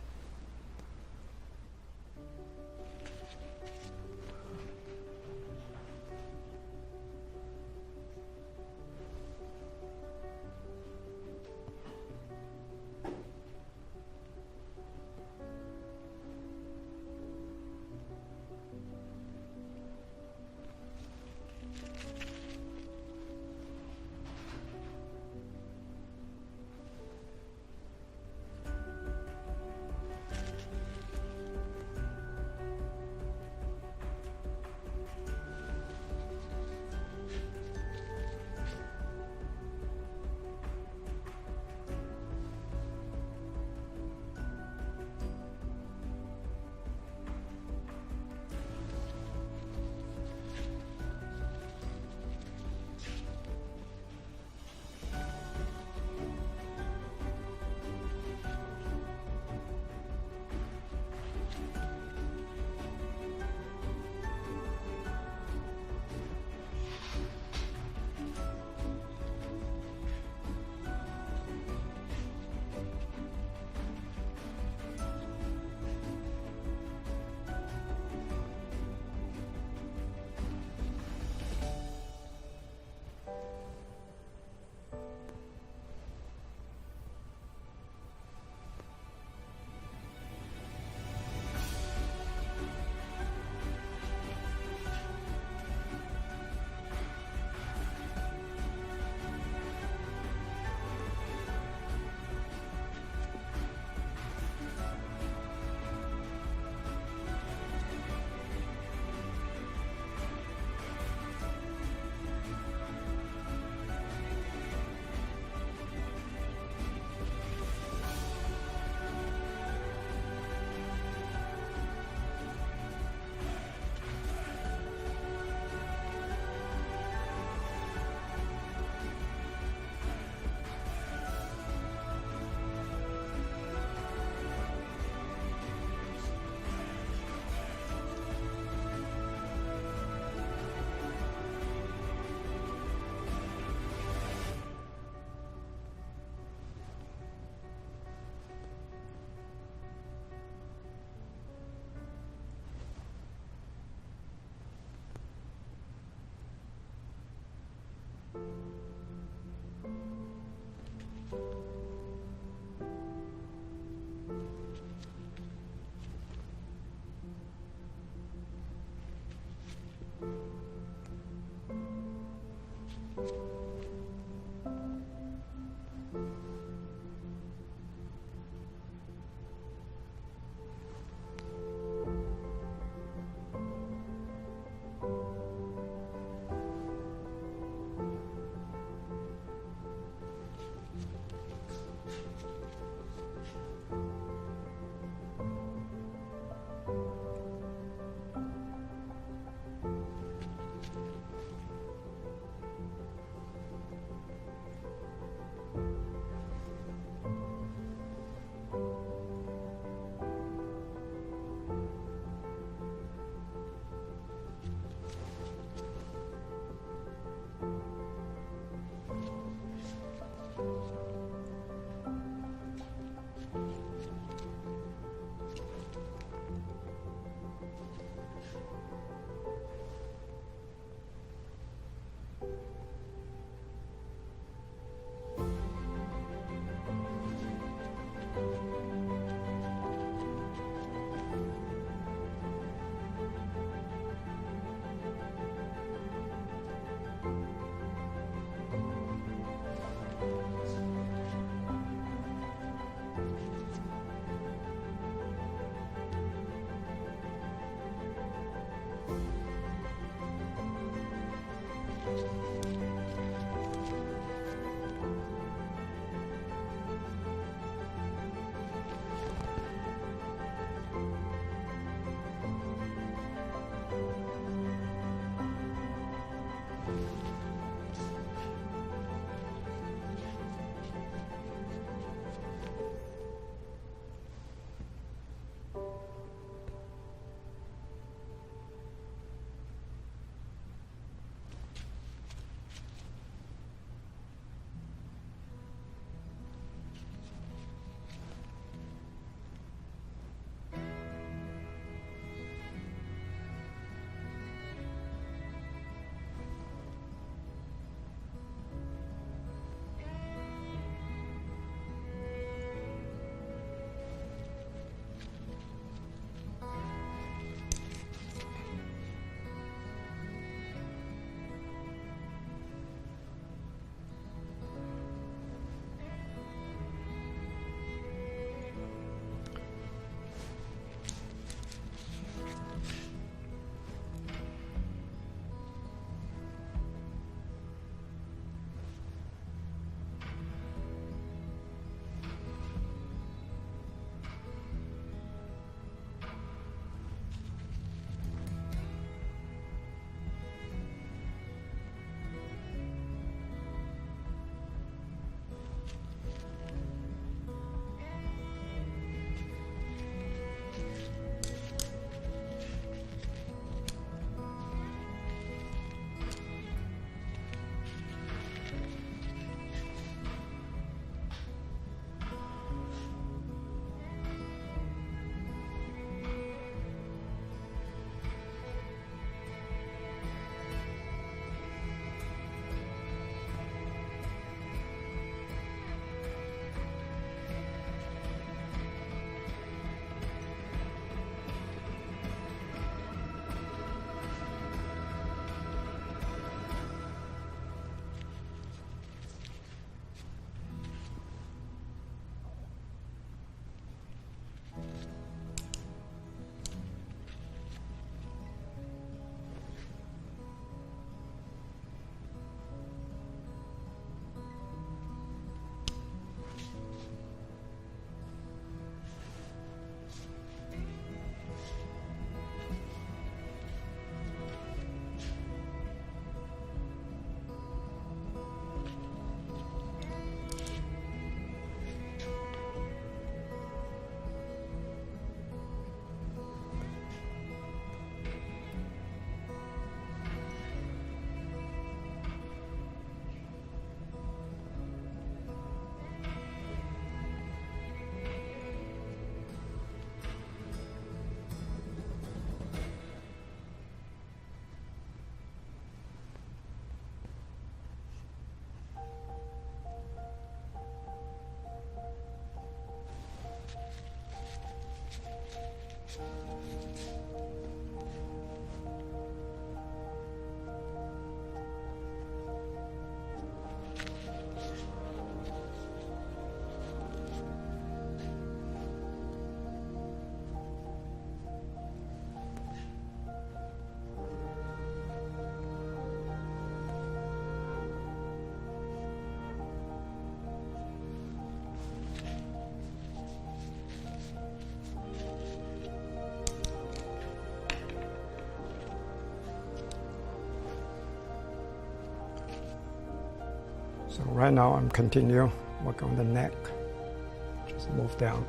So right now I'm continue work on the neck. Just move down.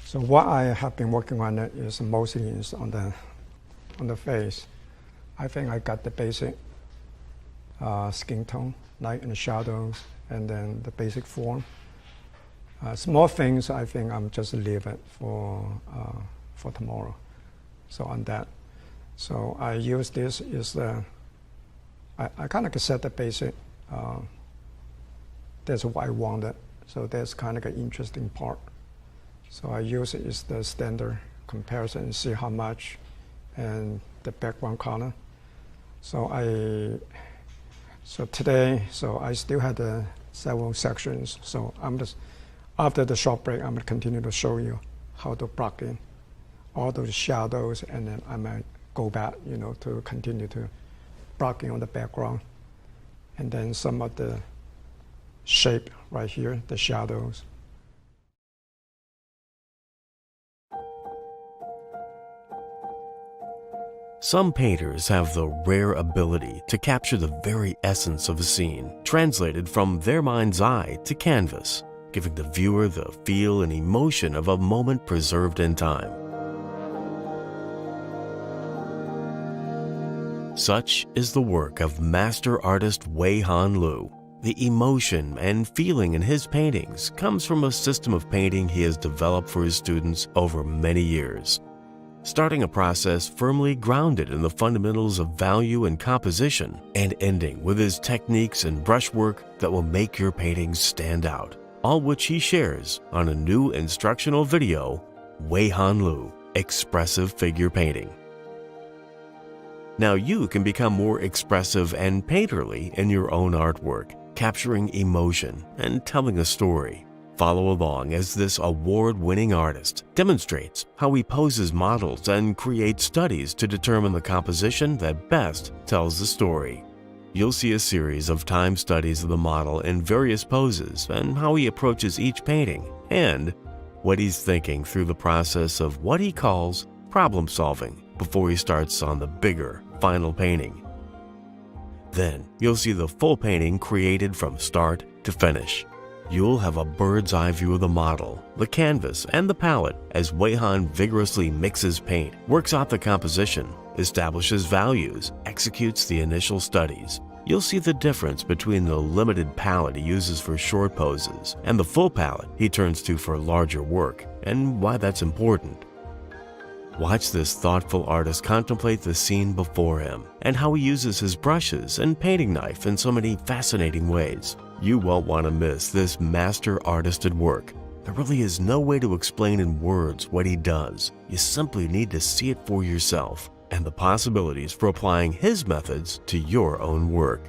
So what I have been working on is mostly is on the face. I think I got the basic skin tone, light and shadows, and then the basic form. Small things I think I'm just leave it for tomorrow. So on that, so I use this is I kind of set the basic. That's what I wanted. So that's kind of an interesting part. So I use it is the standard comparison and see how much and the background color. So today, I still had several sections. So I'm just, after the short break, I'm gonna continue to show you how to block in all those shadows, and then I might go back, to continue to blocking on the background. And then some of the shape right here, the shadows. Some painters have the rare ability to capture the very essence of a scene, translated from their mind's eye to canvas, giving the viewer the feel and emotion of a moment preserved in time. Such is the work of master artist Huihan Liu. The emotion and feeling in his paintings comes from a system of painting he has developed for his students over many years. Starting a process firmly grounded in the fundamentals of value and composition, and ending with his techniques and brushwork that will make your paintings stand out, all which he shares on a new instructional video, Huihan Liu, Expressive Figure Painting. Now you can become more expressive and painterly in your own artwork, capturing emotion and telling a story. Follow along as this award-winning artist demonstrates how he poses models and creates studies to determine the composition that best tells the story. You'll see a series of time studies of the model in various poses and how he approaches each painting and what he's thinking through the process of what he calls problem solving before he starts on the bigger, final painting. Then you'll see the full painting created from start to finish. You'll have a bird's eye view of the model, the canvas, and the palette as Huihan vigorously mixes paint, works out the composition, establishes values, executes the initial studies. You'll see the difference between the limited palette he uses for short poses and the full palette he turns to for larger work, and why that's important. Watch this thoughtful artist contemplate the scene before him and how he uses his brushes and painting knife in so many fascinating ways. You won't want to miss this master artist at work. There really is no way to explain in words what he does. You simply need to see it for yourself and the possibilities for applying his methods to your own work.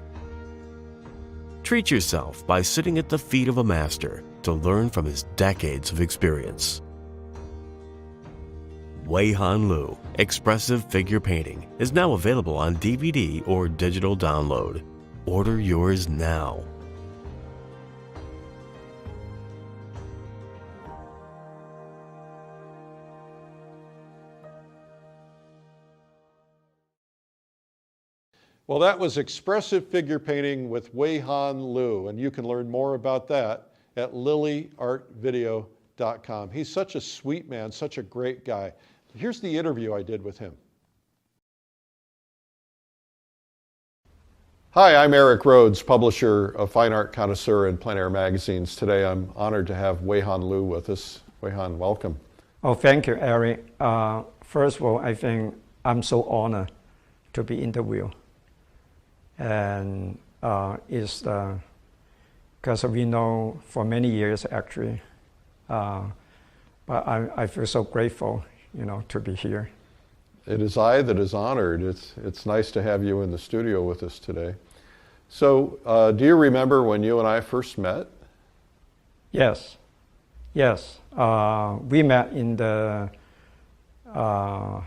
Treat yourself by sitting at the feet of a master to learn from his decades of experience. Huihan Liu, Expressive Figure Painting, is now available on DVD or digital download. Order yours now. Well, that was Expressive Figure Painting with Huihan Liu, and you can learn more about that at lilyartvideo.com. He's such a sweet man, such a great guy. Here's the interview I did with him. Hi, I'm Eric Rhodes, publisher of Fine Art Connoisseur and Plein Air magazines. Today I'm honored to have Huihan Liu with us. Huihan, welcome. Oh, thank you, Eric. First of all, I think I'm so honored to be interviewed. And it's because we know for many years actually, but I feel so grateful, to be here. It is I that is honored. It's nice to have you in the studio with us today. So, do you remember when you and I first met? Yes. We met in the, I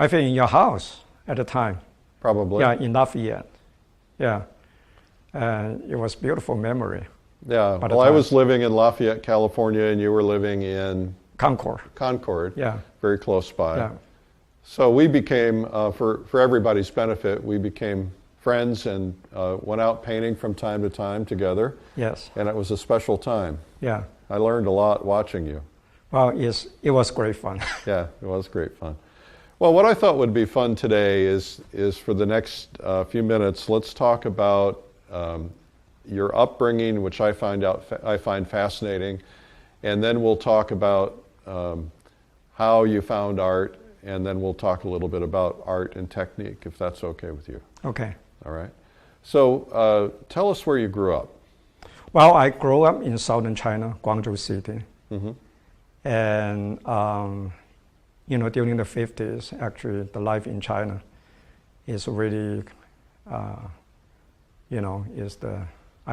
think in your house at the time. Probably. Yeah, in Lafayette. Yeah. It was a beautiful memory. Yeah. Well, I was living in Lafayette, California, and you were living in Concord. Yeah. Very close by. Yeah. So we became, for everybody's benefit, we became friends and went out painting from time to time together. Yes. And it was a special time. Yeah. I learned a lot watching you. Well, yes, it was great fun. Yeah, it was great fun. Well, what I thought would be fun today is for the next few minutes, let's talk about your upbringing, which I find fascinating, and then we'll talk about how you found art, and then we'll talk a little bit about art and technique, if that's okay with you. Okay. All right. So tell us where you grew up. Well, I grew up in southern China, Guangzhou City, Mm-hmm. and during the 50s, actually, the life in China is really, I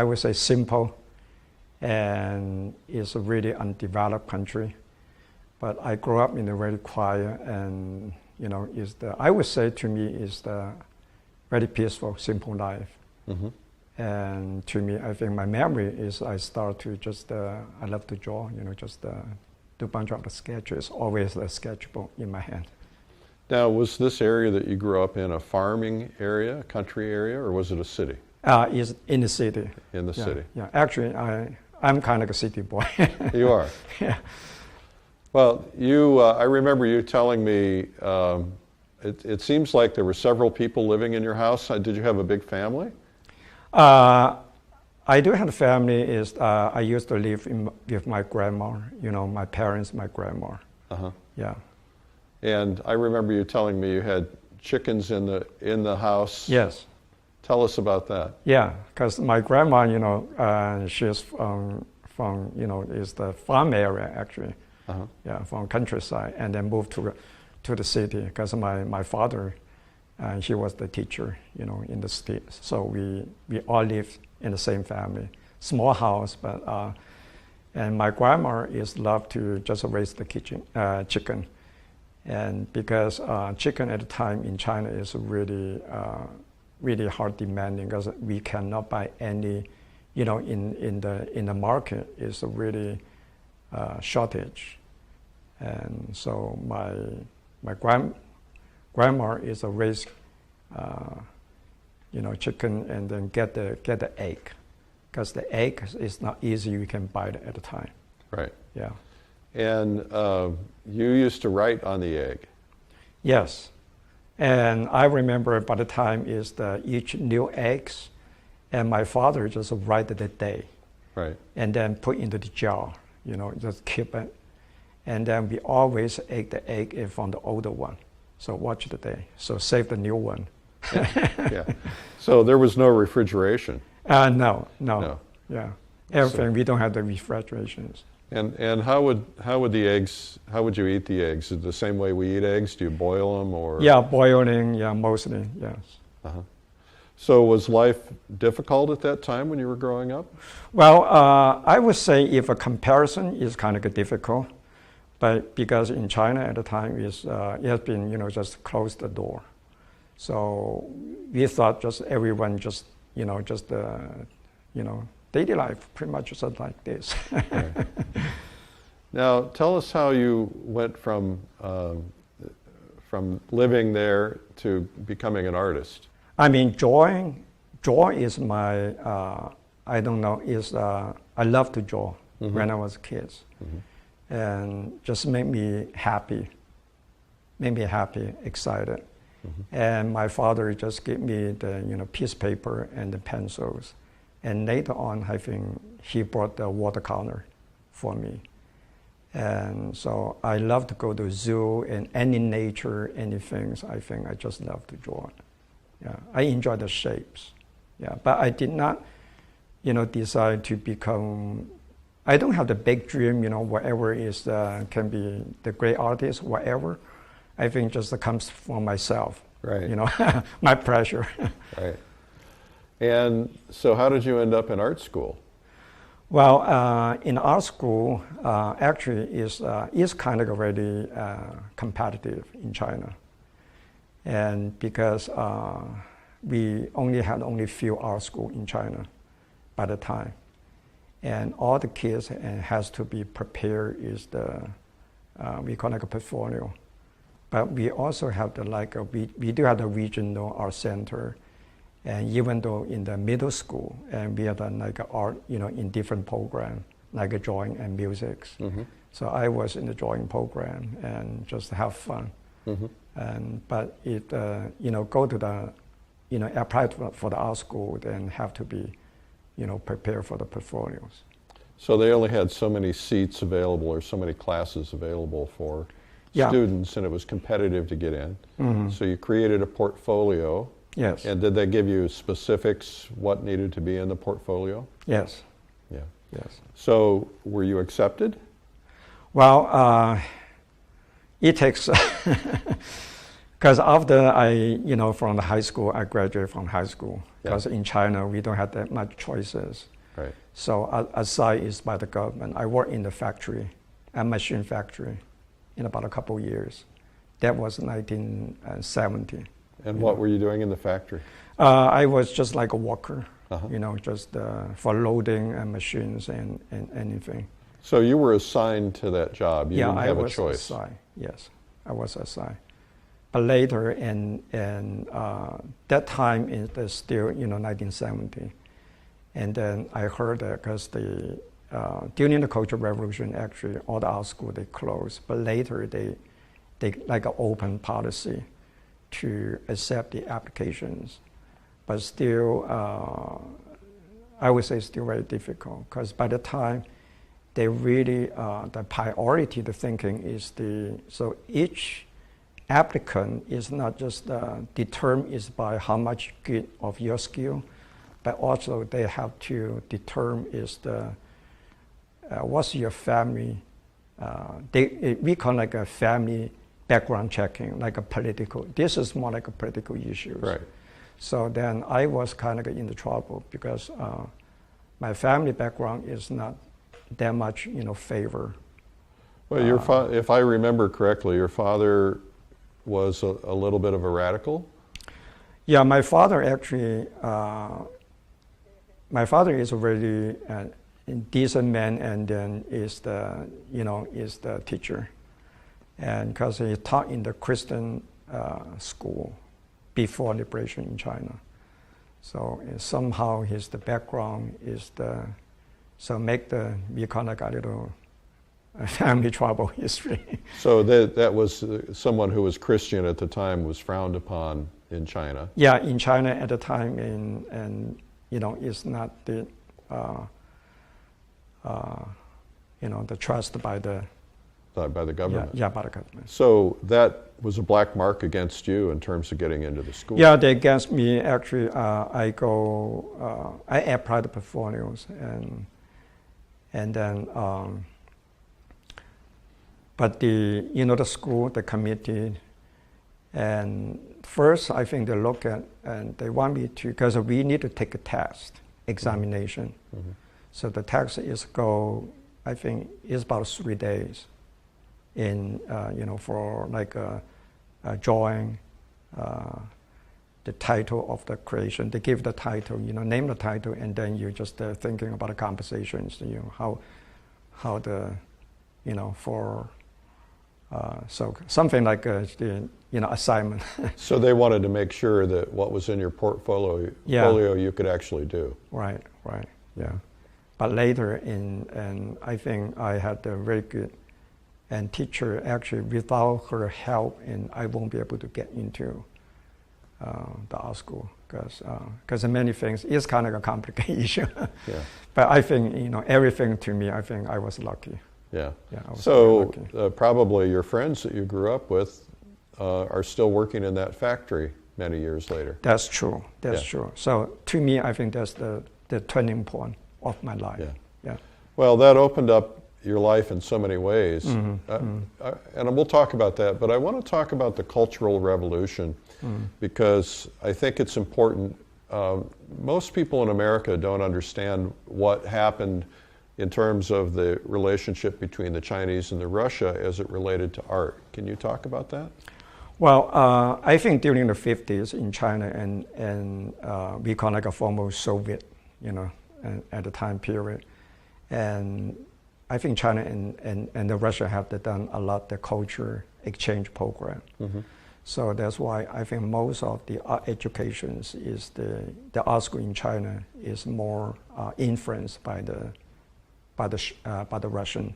would say simple, and it's a really undeveloped country. But I grew up in a very quiet and, I would say to me, is the very peaceful, simple life. Mm-hmm. And to me, I think my memory is I start to just, I love to draw, just do a bunch of the sketches, always a sketchbook in my hand. Now, was this area that you grew up in a farming area, a country area, or was it a city? It's in the city. In the city. Yeah, actually, I'm kind of like a city boy. You are? Yeah. Well, I remember you telling me, it seems like there were several people living in your house. Did you have a big family? I do have a family. I used to live with my grandma, my parents, my grandma. Uh-huh. Yeah. And I remember you telling me you had chickens in the house. Yes. Tell us about that. Yeah, because my grandma, she's from is the farm area actually. Uh-huh. Yeah, from countryside, and then moved to the city because my father He was the teacher, in the States. So we all lived in the same family. Small house, but and my grandma loved to just raise the chicken. And because chicken at the time in China is really hard demanding, because we cannot buy any, in the market is a really shortage. And so my grandma is a raise, chicken and then get the egg, because the egg is not easy. You can buy it at a time. Right. Yeah. And you used to write on the egg. Yes. And I remember by the time each new eggs, and my father just write the day. Right. And then put into the jar, just keep it. And then we always ate the egg from the older one. So watch the day. So save the new one. Yeah. So there was no refrigeration. No. Yeah. Everything, So, we don't have the refrigerations. And how would you eat the eggs? Is it the same way we eat eggs? Do you boil them or? Yeah, boiling, yeah, mostly, yes. Uh-huh. So was life difficult at that time when you were growing up? Well, I would say if a comparison is kind of difficult, but because in China at the time it has been, just close the door. So we thought just everyone daily life pretty much just like this. Right. Now, tell us how you went from living there to becoming an artist. I mean, joy is my, I love to draw when I was a kid. Mm-hmm. And just made me happy, excited. Mm-hmm. And my father just gave me the, piece of paper and the pencils. And later on, I think he brought the watercolor for me. And so I love to go to zoo and any nature, anything. I think I just love to draw. Yeah, I enjoy the shapes. Yeah, but I did not, decide to become. I don't have the big dream, whatever is can be the great artist, whatever. I think just comes from myself. Right. My pleasure. Right. And so how did you end up in art school? Well, in art school, actually is kind of already competitive in China. And because we only few art school in China by the time. And all the kids has to be prepared is we call it a portfolio. But we also have we do have the regional art center. And even though in the middle school, and we have art, in different programs, like a drawing and music. Mm-hmm. So I was in the drawing program and just have fun. Mm-hmm. But it, go to the, apply for the art school, then have to be, prepare for the portfolios. So they only had so many seats available or so many classes available for students, and it was competitive to get in. Mm-hmm. So you created a portfolio. Yes. And did they give you specifics what needed to be in the portfolio? Yes. Yeah. Yes. So were you accepted? Well, it takes, because after from the high school, I graduated from high school. Because in China, we don't have that much choices. Right. So aside is by the government. I worked in the factory, a machine factory, in about a couple of years. That was 1970. And what were you doing in the factory? I was just like a worker, just for loading and machines and anything. So you were assigned to that job. You didn't have a choice. Assigned. Yes, I was assigned. But later, and that time is still 1970, and then I heard that because during the Cultural Revolution, actually all the art schools they closed. But later they like an open policy to accept the applications, but still, I would say still very difficult, because by the time they really, the priority, the thinking is so each applicant is not just determined is by how much good of your skill, but also they have to determine is what's your family, we call like a family background checking, like a political. This is more like a political issue. Right. So then I was kind of in the trouble because my family background is not that much, favor. Well, if I remember correctly, your father was a little bit of a radical? Yeah, my father actually, my father is a very decent man, and then is the teacher. And because he taught in the Christian school before liberation in China. So somehow the background is we kind of got a little family trouble history. So that was someone who was Christian at the time was frowned upon in China. Yeah, in China at the time, and it's not the the trust by the government. Yeah, by the government. So that was a black mark against you in terms of getting into the school. Yeah, they against me. Actually, I apply the portfolios and then. But the school, the committee, and first I think they look at and they want me to, because we need to take a test, examination. Mm-hmm. So the test is I think it's about 3 days in, for like a drawing, the title of the creation. They give the title, name the title, and then you're just thinking about the compositions, how the, for, so something like assignment. So they wanted to make sure that what was in your portfolio you could actually do. Right, yeah. But later and I think I had a very good teacher. Actually, without her help, and I won't be able to get into the art school because many things is kind of a complicated issue. Yeah. But I think everything to me, I think I was lucky. Yeah. I was so lucky. Probably your friends that you grew up with are still working in that factory many years later. That's true. That's true. So to me, I think that's the turning point of my life. Yeah. Well, that opened up your life in so many ways. Mm-hmm. And we'll talk about that, but I want to talk about the Cultural Revolution because I think it's important. Most people in America don't understand what happened in terms of the relationship between the Chinese and the Russia as it related to art. Can you talk about that? Well, I think during the 50s in China and we call like a former Soviet, at the time period. And I think China and the Russia have done a lot the culture exchange program. Mm-hmm. So that's why I think most of the art educations is the art school in China is more influenced by the Russian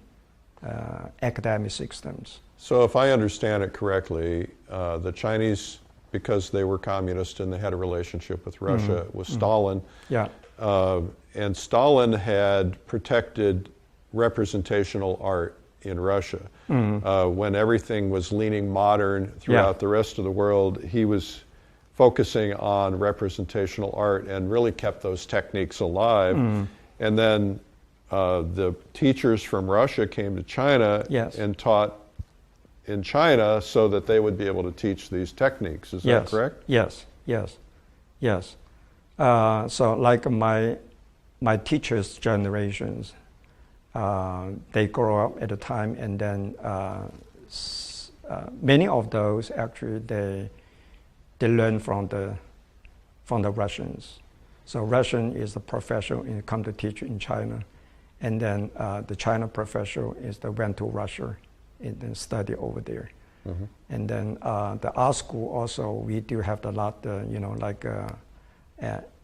academic systems. So if I understand it correctly, the Chinese, because they were communist and they had a relationship with Russia, with Stalin. Yeah. And Stalin had protected representational art in Russia. When everything was leaning modern throughout the rest of the world, he was focusing on representational art and really kept those techniques alive. And then the teachers from Russia came to China and taught in China so that they would be able to teach these techniques. Is that correct? Yes. So like my teachers' generations, they grow up at a time, and then many of those actually they learn from the Russians. So Russian is the professional and come to teach in China, and then the China professional is the went to Russia and then study over there. Mm-hmm. And then the art school also we do have a lot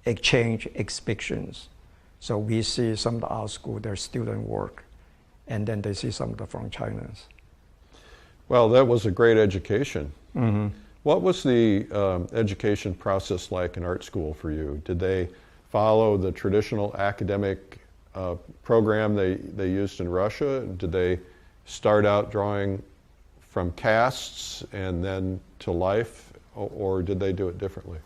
exchange exhibitions. So we see some of the art school, their student work, and then they see some of the from China's. Well, that was a great education. Mm-hmm. What was the education process like in art school for you? Did they follow the traditional academic program they used in Russia? Did they start out drawing from casts and then to life, or did they do it differently?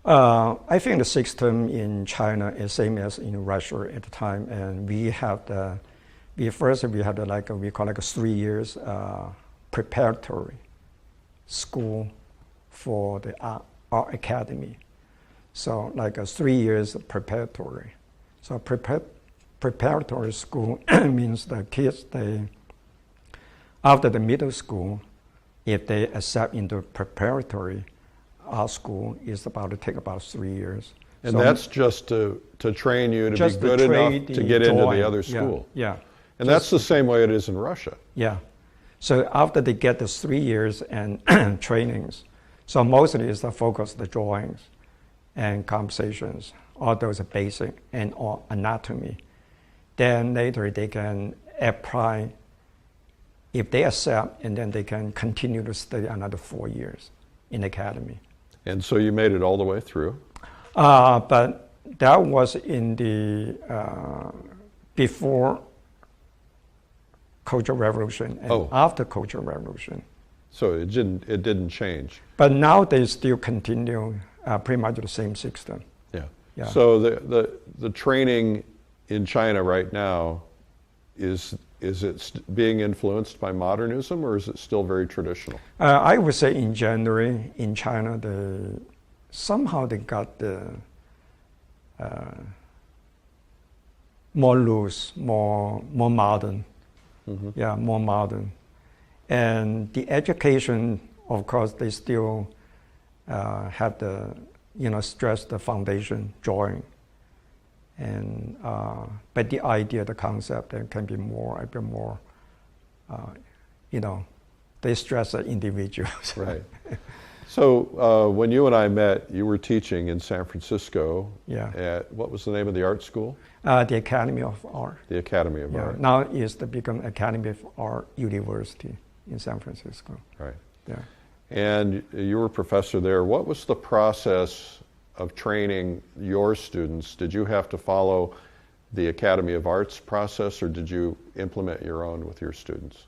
I think the system in China is same as in Russia at the time, and we have we call like a 3 years preparatory school for the art academy. So like 3 years preparatory. So preparatory school means the kids, after the middle school, if they accept into preparatory art school, it's about to take about 3 years. And so that's just to train you to be good enough to get into the other school. Yeah. And that's the same way it is in Russia. Yeah. So after they get the 3 years and trainings, so mostly it's the focus, the drawings and compositions, all those are basic and all anatomy. Then later they can apply, if they accept, and then they can continue to study another 4 years in academy. And so you made it all the way through? But that was in the, before Cultural Revolution and after Cultural Revolution. So it didn't change. But now they still continue pretty much the same system. Yeah. So the training in China right now, is it being influenced by modernism, or is it still very traditional? I would say in general in China, somehow they got the more loose, more modern. Mm-hmm. Yeah, more modern. And the education, of course, they still have the, stress the foundation drawing. And but the idea, the concept, it can be a bit more, they stress the individuals. Right. So when you and I met, you were teaching in San Francisco at, what was the name of the art school? The Academy of Art. The Academy of Art. Now it's become Academy of Art University in San Francisco. Right. Yeah. And you were a professor there. What was the process of training your students? Did you have to follow the Academy of Arts process, or did you implement your own with your students?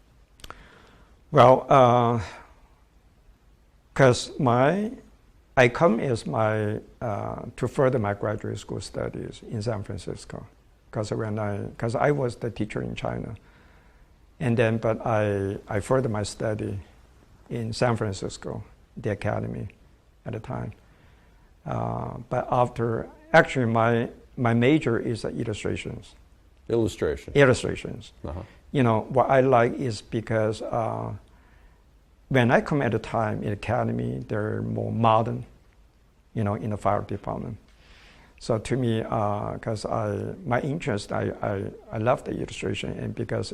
Well, because I come as to further my graduate school studies in San Francisco, because I was the teacher in China, and then but I furthered my study in San Francisco, the academy at the time. But after, actually my major is illustrations. Illustrations. Uh-huh. What I like is because when I come at the time in academy, they're more modern, in the fire department. So to me, because my interest, I love the illustration, and because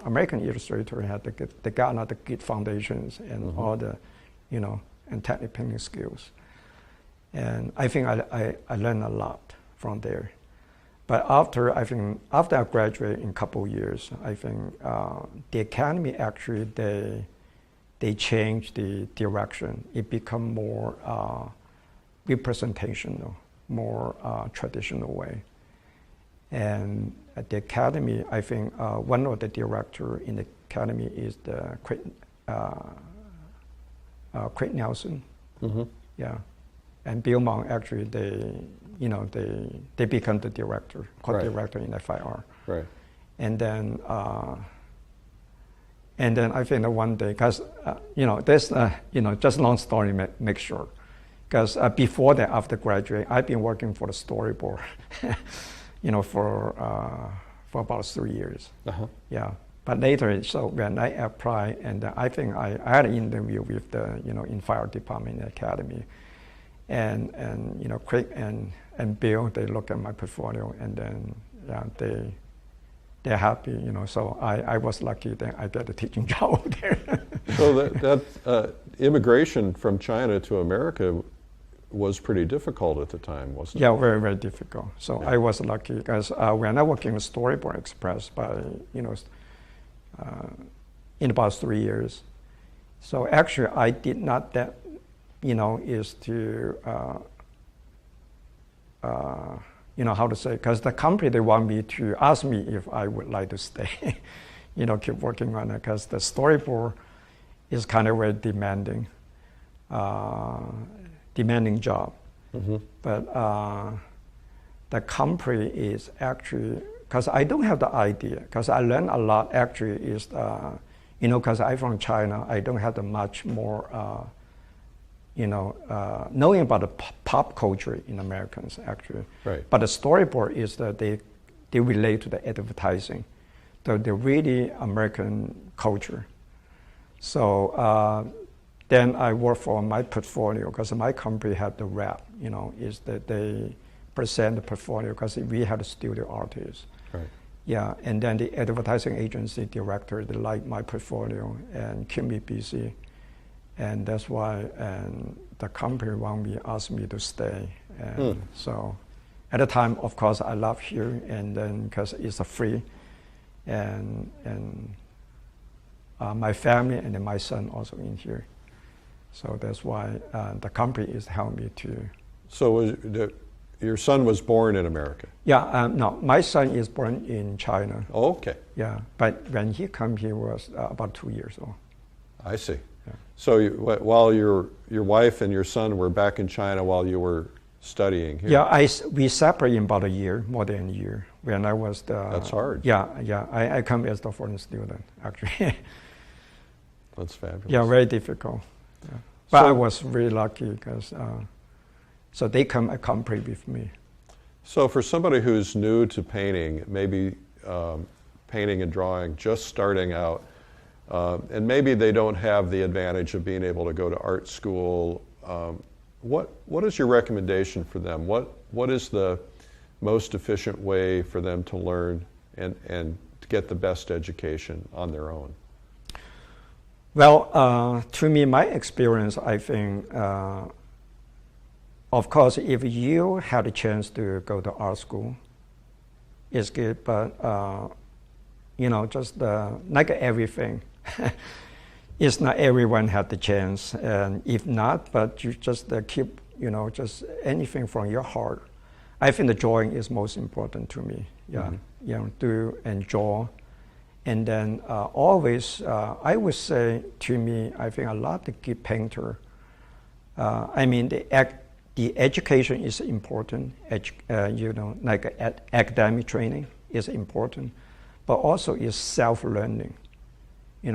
American illustrator had they got another good foundations and mm-hmm. all the, and technical painting skills. And I think I learned a lot from there. But after I graduate in a couple of years, I think the academy actually, they changed the direction. It become more representational, more traditional way. And at the academy, I think one of the director in the academy is the Craig Nelson. Mm-hmm. Yeah. And Bill Mong, actually, they become the director, co-director in FIR. Right. And then I think that one day, because there's just long story make short. Because before that, after graduate, I've been working for the storyboard, for about 3 years. Uh-huh. Yeah. But later, so when I applied, and I think I had an interview with the in fire department in the academy. And Craig and Bill, they look at my portfolio, and then they're happy, So I was lucky that I got a teaching job over there. So that immigration from China to America was pretty difficult at the time, wasn't it? Yeah, very, very difficult. So I was lucky because when I worked in Storyboard Express in about 3 years. So actually I did not that. Is to, how to say, because the company, they want me to ask me if I would like to stay, keep working on it, because the storyboard is kind of very demanding job. Mm-hmm. But the company is actually, because I don't have the idea, because I learned a lot actually is, because I'm from China, I don't have the much more, knowing about the pop culture in Americans, actually. Right. But the storyboard is that they relate to the advertising, the really American culture. So then I work for my portfolio, because my company had the rep, is that they present the portfolio, because we had a studio artist. Right. Yeah, and then the advertising agency director, they like my portfolio and keep me busy. And that's why the company asked me to stay. And so at the time, of course, I love here, and then because it's free, and my family and then my son also in here. So that's why the company is helping me to. So your son was born in America? Yeah, no, my son is born in China. Oh, okay. Yeah, but when he came, he was about 2 years old. I see. Yeah. So while your wife and your son were back in China while you were studying here? Yeah, we separated in about a year, more than a year. When I was That's hard. Yeah. I come as the foreign student, actually. That's fabulous. Yeah, very difficult. Yeah. But I was really lucky, because so they come accompany with me. So for somebody who's new to painting, maybe painting and drawing, just starting out, and maybe they don't have the advantage of being able to go to art school, what is your recommendation for them? What is the most efficient way for them to learn and to get the best education on their own? Well, to me, my experience, I think, of course, if you had a chance to go to art school, it's good, but, just like everything, it's not everyone had the chance, and if not, but you just keep, just anything from your heart. I think the drawing is most important to me. Yeah, do enjoy, and then always, I would say to me, I think a lot of good painter. The education is important. Like academic training is important, but also is self-learning.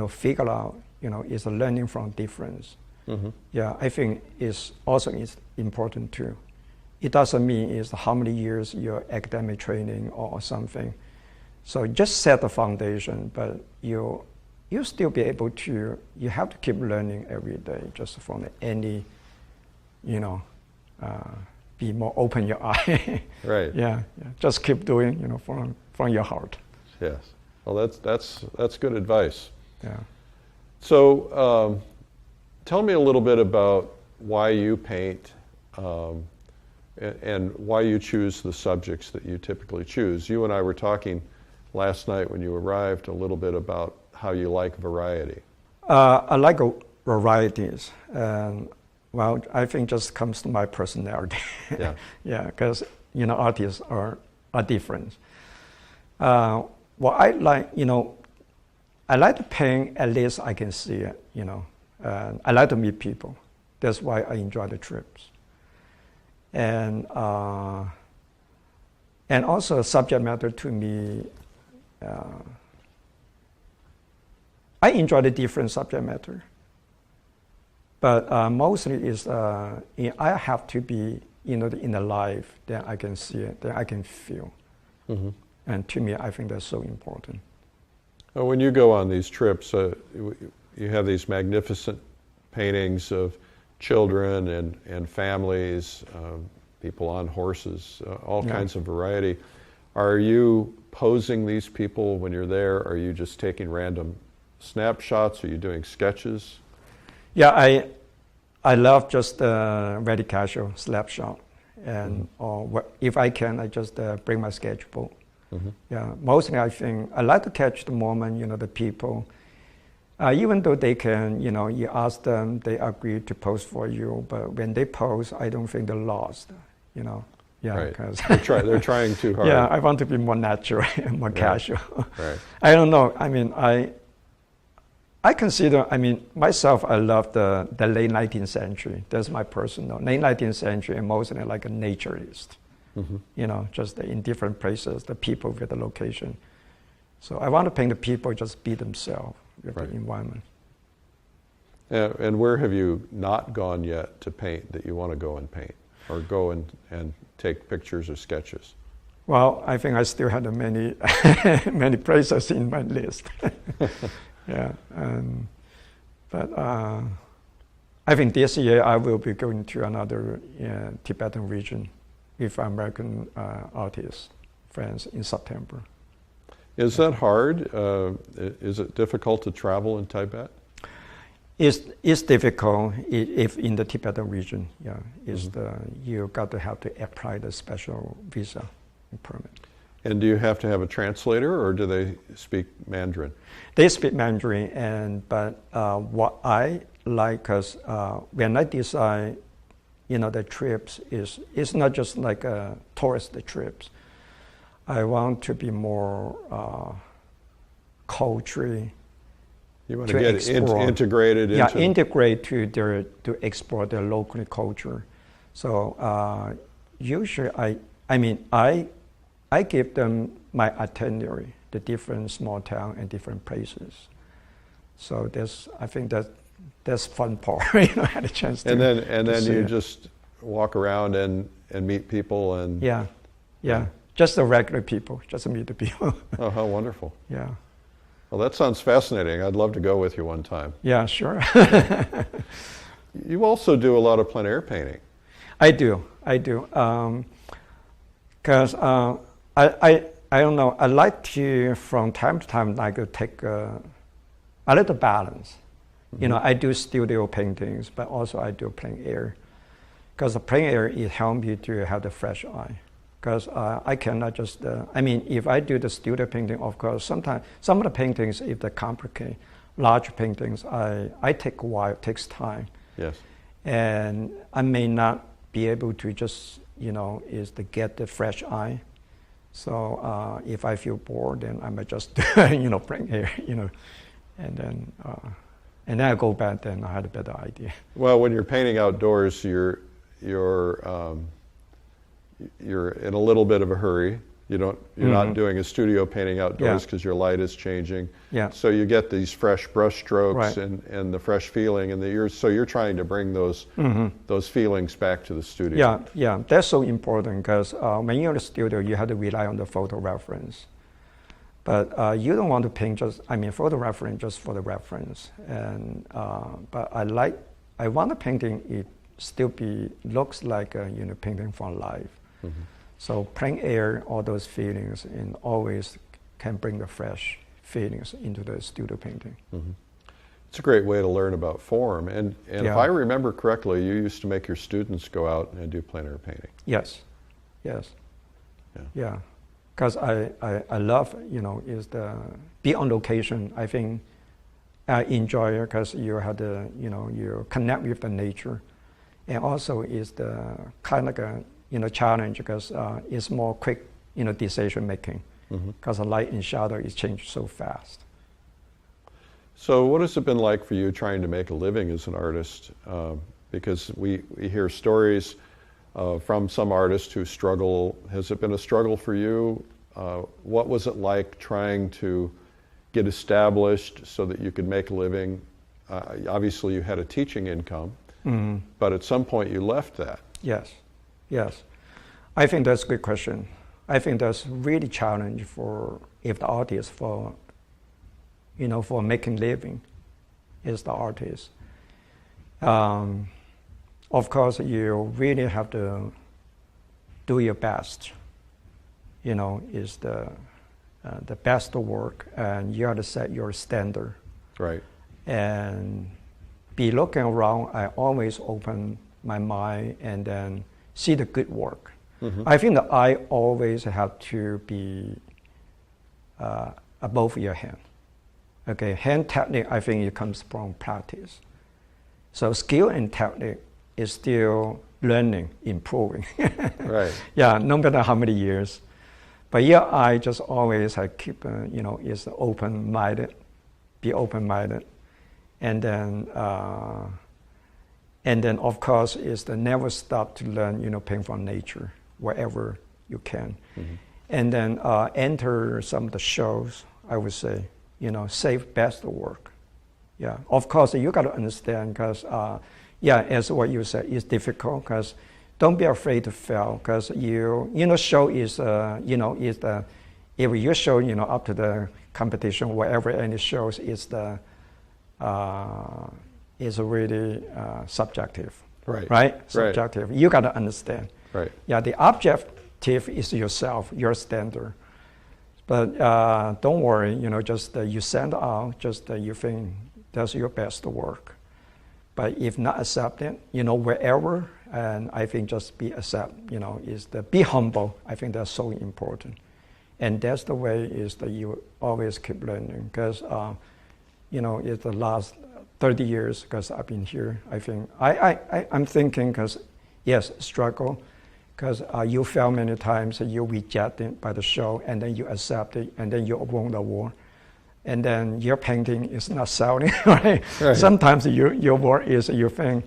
Figure out, is a learning from difference. Mm-hmm. Yeah, I think is important too. It doesn't mean is how many years your academic training or something. So just set the foundation, but you still be able to, you have to keep learning every day, just from any, be more open your eye. Right. Yeah, just keep doing, from your heart. Yes. Well, that's good advice. Yeah. So, tell me a little bit about why you paint, and why you choose the subjects that you typically choose. You and I were talking last night when you arrived a little bit about how you like variety. I like varieties, and well, I think just comes to my personality. Yeah. Yeah, because artists are different. What I like, I like to paint, at least I can see it, I like to meet people. That's why I enjoy the trips. And also subject matter to me, I enjoy the different subject matter. But mostly is, I have to be, in the life, then I can see it, then I can feel. Mm-hmm. And to me, I think that's so important. Well, when you go on these trips, you have these magnificent paintings of children and families, people on horses, all kinds of variety. Are you posing these people when you're there? Are you just taking random snapshots? Are you doing sketches? Yeah, I love just very casual snapshot, and or if I can, I just bring my sketchbook. Mm-hmm. Yeah, mostly I think I like to catch the moment, the people. Even though they can, you ask them, they agree to pose for you, but when they pose, I don't think they're lost, Yeah, right. because they're trying too hard. Yeah, I want to be more natural and more casual. Right. I don't know. I consider, myself, I love the late 19th century. That's my personal. Late 19th century, and mostly like a naturalist. Mm-hmm. Just in different places, the people with the location. So I want to paint the people just be themselves, with Right. the environment. And where have you not gone yet to paint that you want to go and paint, or go and take pictures or sketches? Well, I think I still have many many places in my list. Yeah, but I think this year I will be going to another Tibetan region with American artists friends in September. Is that hard? Is it difficult to travel in Tibet? It's difficult if in the Tibetan region. Yeah, you got to have to apply the special visa and permit. And do you have to have a translator, or do they speak Mandarin? They speak Mandarin, but what I like, because when I design, the trips it's not just like tourist trips. I want to be more culturally. You want to get integrated into... Yeah, integrate to explore their local culture. So usually I give them my itinerary, the different small town and different places. So I think that's fun part. I had a chance to. And then you just walk around and meet people and. Yeah, just the regular people, just meet the people. Oh, how wonderful! Yeah. Well, that sounds fascinating. I'd love to go with you one time. Yeah, sure. You also do a lot of plein air painting. I do. Because I don't know. I like to from time to time take a little balance. Mm-hmm. I do studio paintings, but also I do plein air. Because the plein air it helps me to have the fresh eye. Because I cannot just. If I do the studio painting, of course, sometimes some of the paintings, if they're complicated, large paintings, I take a while. It takes time. Yes. And I may not be able to just get the fresh eye. So if I feel bored, then I might just plein air, and then I go back. Then I had a better idea. Well, when you're painting outdoors, you're in a little bit of a hurry. You're not doing a studio painting outdoors because your light is changing. Yeah. So you get these fresh brush strokes and the fresh feeling, and you're trying to bring those feelings back to the studio. Yeah, that's so important because when you're in the studio, you have to rely on the photo reference. But you don't want to paint photo reference just for the reference. And but I want the painting it still looks like painting from life. Mm-hmm. So plein air, all those feelings, and always can bring the fresh feelings into the studio painting. Mm-hmm. It's a great way to learn about form. And if I remember correctly, you used to make your students go out and do plein air painting. Yes. Yeah. Because I love, is the be on location. I think I enjoy it because you have you connect with the nature. And also is the kind of a challenge because it's more quick decision making because the light and shadow is changed so fast. So what has it been like for you trying to make a living as an artist? Because we hear stories from some artists who struggle. Has it been a struggle for you? What was it like trying to get established so that you could make a living? Obviously you had a teaching income. Mm-hmm. But at some point you left that. Yes. I think that's a good question. I think that's really challenge if the artist for making living is the artist. Of course, you really have to do your best. Is the best work, and you have to set your standard. Right. And be looking around, I always open my mind and then see the good work. Mm-hmm. I think that I always have to be above your hand. Okay, hand technique, I think it comes from practice. So skill and technique is still learning, improving. Right. Yeah, no matter how many years. But yeah, I just always keep, is open-minded, be open-minded. And then of course, is the never stop to learn, paint from nature, wherever you can. Mm-hmm. And then enter some of the shows, I would say, save best work. Yeah, of course, you got to understand because, yeah, as what you said, it's difficult because don't be afraid to fail because show is, is the, if you show, up to the competition, whatever any shows is really subjective. Right? Subjective. You got to understand. Right. Yeah, the objective is yourself, your standard. But don't worry, just you send out, just you think that's your best work. But if not accepted, wherever, and I think just be be humble. I think that's so important. And that's the way is that you always keep learning because, it's the last 30 years because I've been here. I think I'm thinking because, yes, struggle. Because you fail many times, you rejected by the show, and then you accept it, and then you won the award. And then your painting is not selling, right? Sometimes your work is, you think,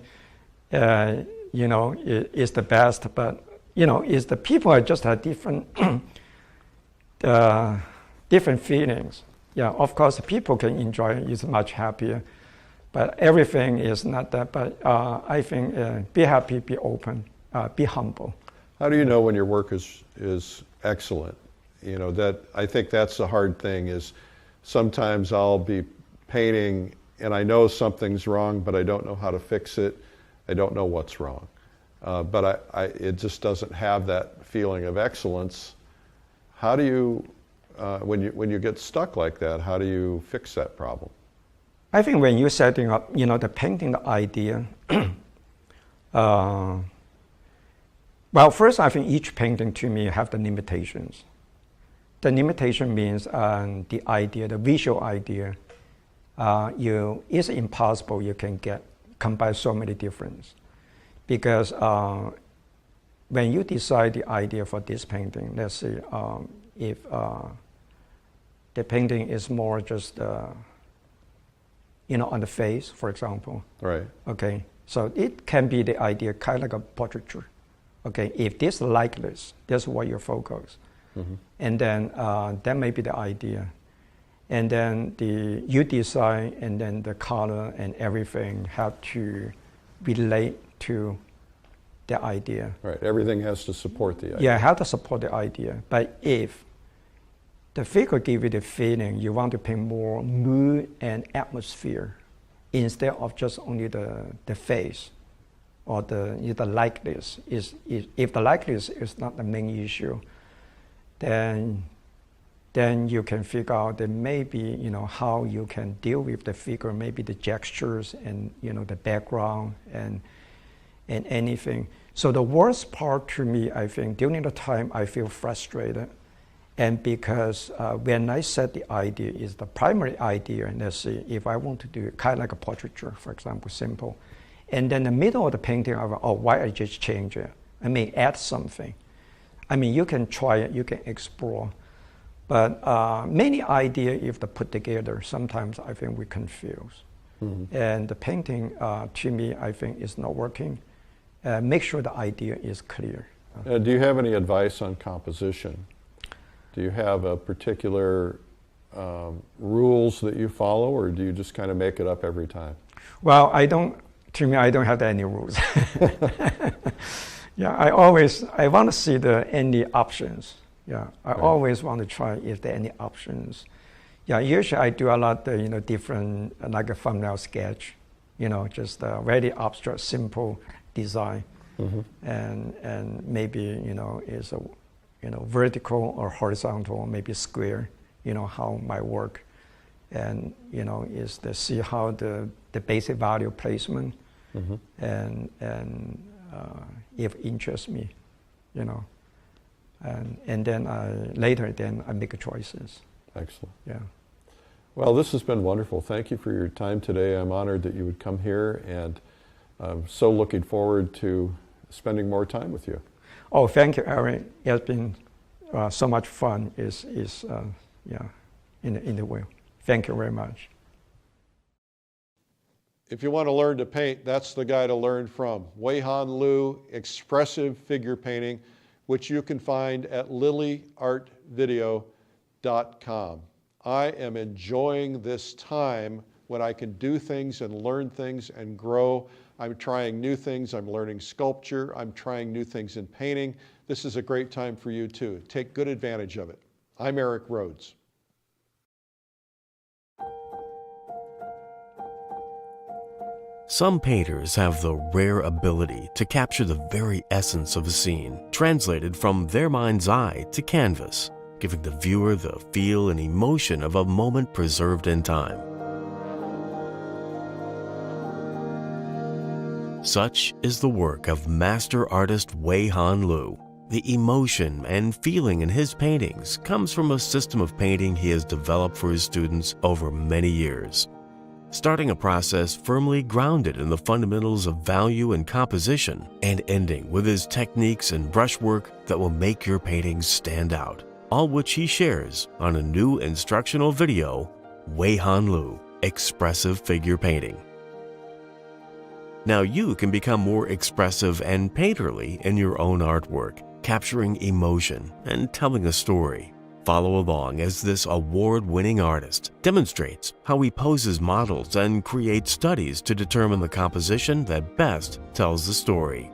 is the best, but, is the people are just have different, different feelings. Yeah, of course, people can enjoy it, it's much happier, but everything is not that. But I think be happy, be open, be humble. How do you know when your work is excellent? That I think that's the hard thing is sometimes I'll be painting and I know something's wrong, but I don't know how to fix it. I don't know what's wrong. But it just doesn't have that feeling of excellence. How do you, when you get stuck like that, how do you fix that problem? I think when you're setting up, the painting, the idea, well, first, I think each painting to me have the limitations. The limitation means the idea, the visual idea, it's impossible you can combine so many different. Because when you decide the idea for this painting, let's say if the painting is more just, on the face, for example. Right. Okay, so it can be the idea kind of like a portraiture. Okay, if this likeness, that's what you focus. Mm-hmm. And then that may be the idea. And then you design, and then the color and everything have to relate to the idea. Right, everything has to support the idea. Yeah, have to support the idea. But if the figure gives you the feeling you want to paint more mood and atmosphere instead of just only the face, or the likeness if the likeness is not the main issue, then you can figure out that maybe how you can deal with the figure, maybe the gestures and the background and anything. So the worst part to me, I think, during the time I feel frustrated, and because when I set the idea is the primary idea, and let's see if I want to do it kind of like a portraiture, for example, simple. And then the middle of the painting, why I just change it? I may add something. I mean, you can try it, you can explore. But many ideas, if they put together, sometimes I think we confuse. Mm-hmm. And the painting, to me, I think is not working. Make sure the idea is clear. Do you have any advice on composition? Do you have a particular rules that you follow, or do you just kind of make it up every time? Well, to me, I don't have any rules. Yeah, I want to see any options. Yeah, I always want to try if there are any options. Yeah, usually I do a lot of, different, like a thumbnail sketch, just a very abstract, simple design. Mm-hmm. And maybe, is a, vertical or horizontal, maybe square, how my work. And, is to see how the basic value placement, mm-hmm. and if it interests me, and then later I make choices. Excellent. Yeah. Well, this has been wonderful. Thank you for your time today. I'm honored that you would come here, and I'm so looking forward to spending more time with you. Oh, thank you, Eric. It's been so much fun. In the way. Thank you very much. If you want to learn to paint, that's the guy to learn from. Huihan Liu, Expressive Figure Painting, which you can find at lilyartvideo.com. I am enjoying this time when I can do things and learn things and grow. I'm trying new things. I'm learning sculpture. I'm trying new things in painting. This is a great time for you too. Take good advantage of it. I'm Eric Rhodes. Some painters have the rare ability to capture the very essence of a scene, translated from their mind's eye to canvas, giving the viewer the feel and emotion of a moment preserved in time. Such is the work of master artist Huihan Liu. The emotion and feeling in his paintings comes from a system of painting he has developed for his students over many years, starting a process firmly grounded in the fundamentals of value and composition, and ending with his techniques and brushwork that will make your paintings stand out, all which he shares on a new instructional video, Huihan Liu, Expressive Figure Painting. Now you can become more expressive and painterly in your own artwork, capturing emotion and telling a story. Follow along as this award-winning artist demonstrates how he poses models and creates studies to determine the composition that best tells the story.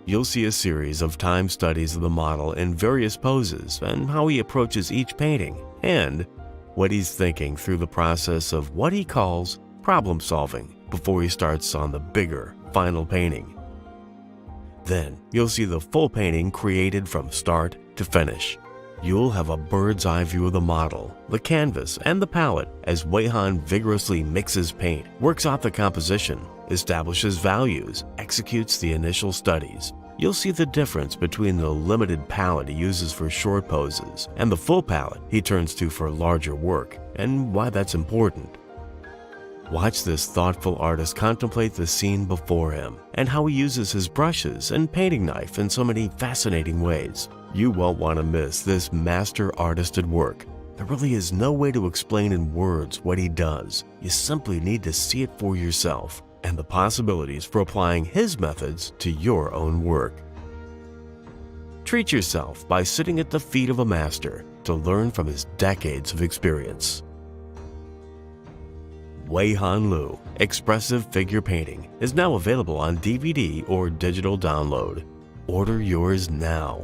You'll see a series of time studies of the model in various poses and how he approaches each painting and what he's thinking through the process of what he calls problem solving before he starts on the bigger, final painting. Then you'll see the full painting created from start to finish. You'll have a bird's eye view of the model, the canvas, and the palette as Huihan vigorously mixes paint, works out the composition, establishes values, executes the initial studies. You'll see the difference between the limited palette he uses for short poses and the full palette he turns to for larger work, and why that's important. Watch this thoughtful artist contemplate the scene before him and how he uses his brushes and painting knife in so many fascinating ways. You won't want to miss this master artist at work. There really is no way to explain in words what he does. You simply need to see it for yourself and the possibilities for applying his methods to your own work. Treat yourself by sitting at the feet of a master to learn from his decades of experience. Huihan Liu, Expressive Figure Painting, is now available on DVD or digital download. Order yours now.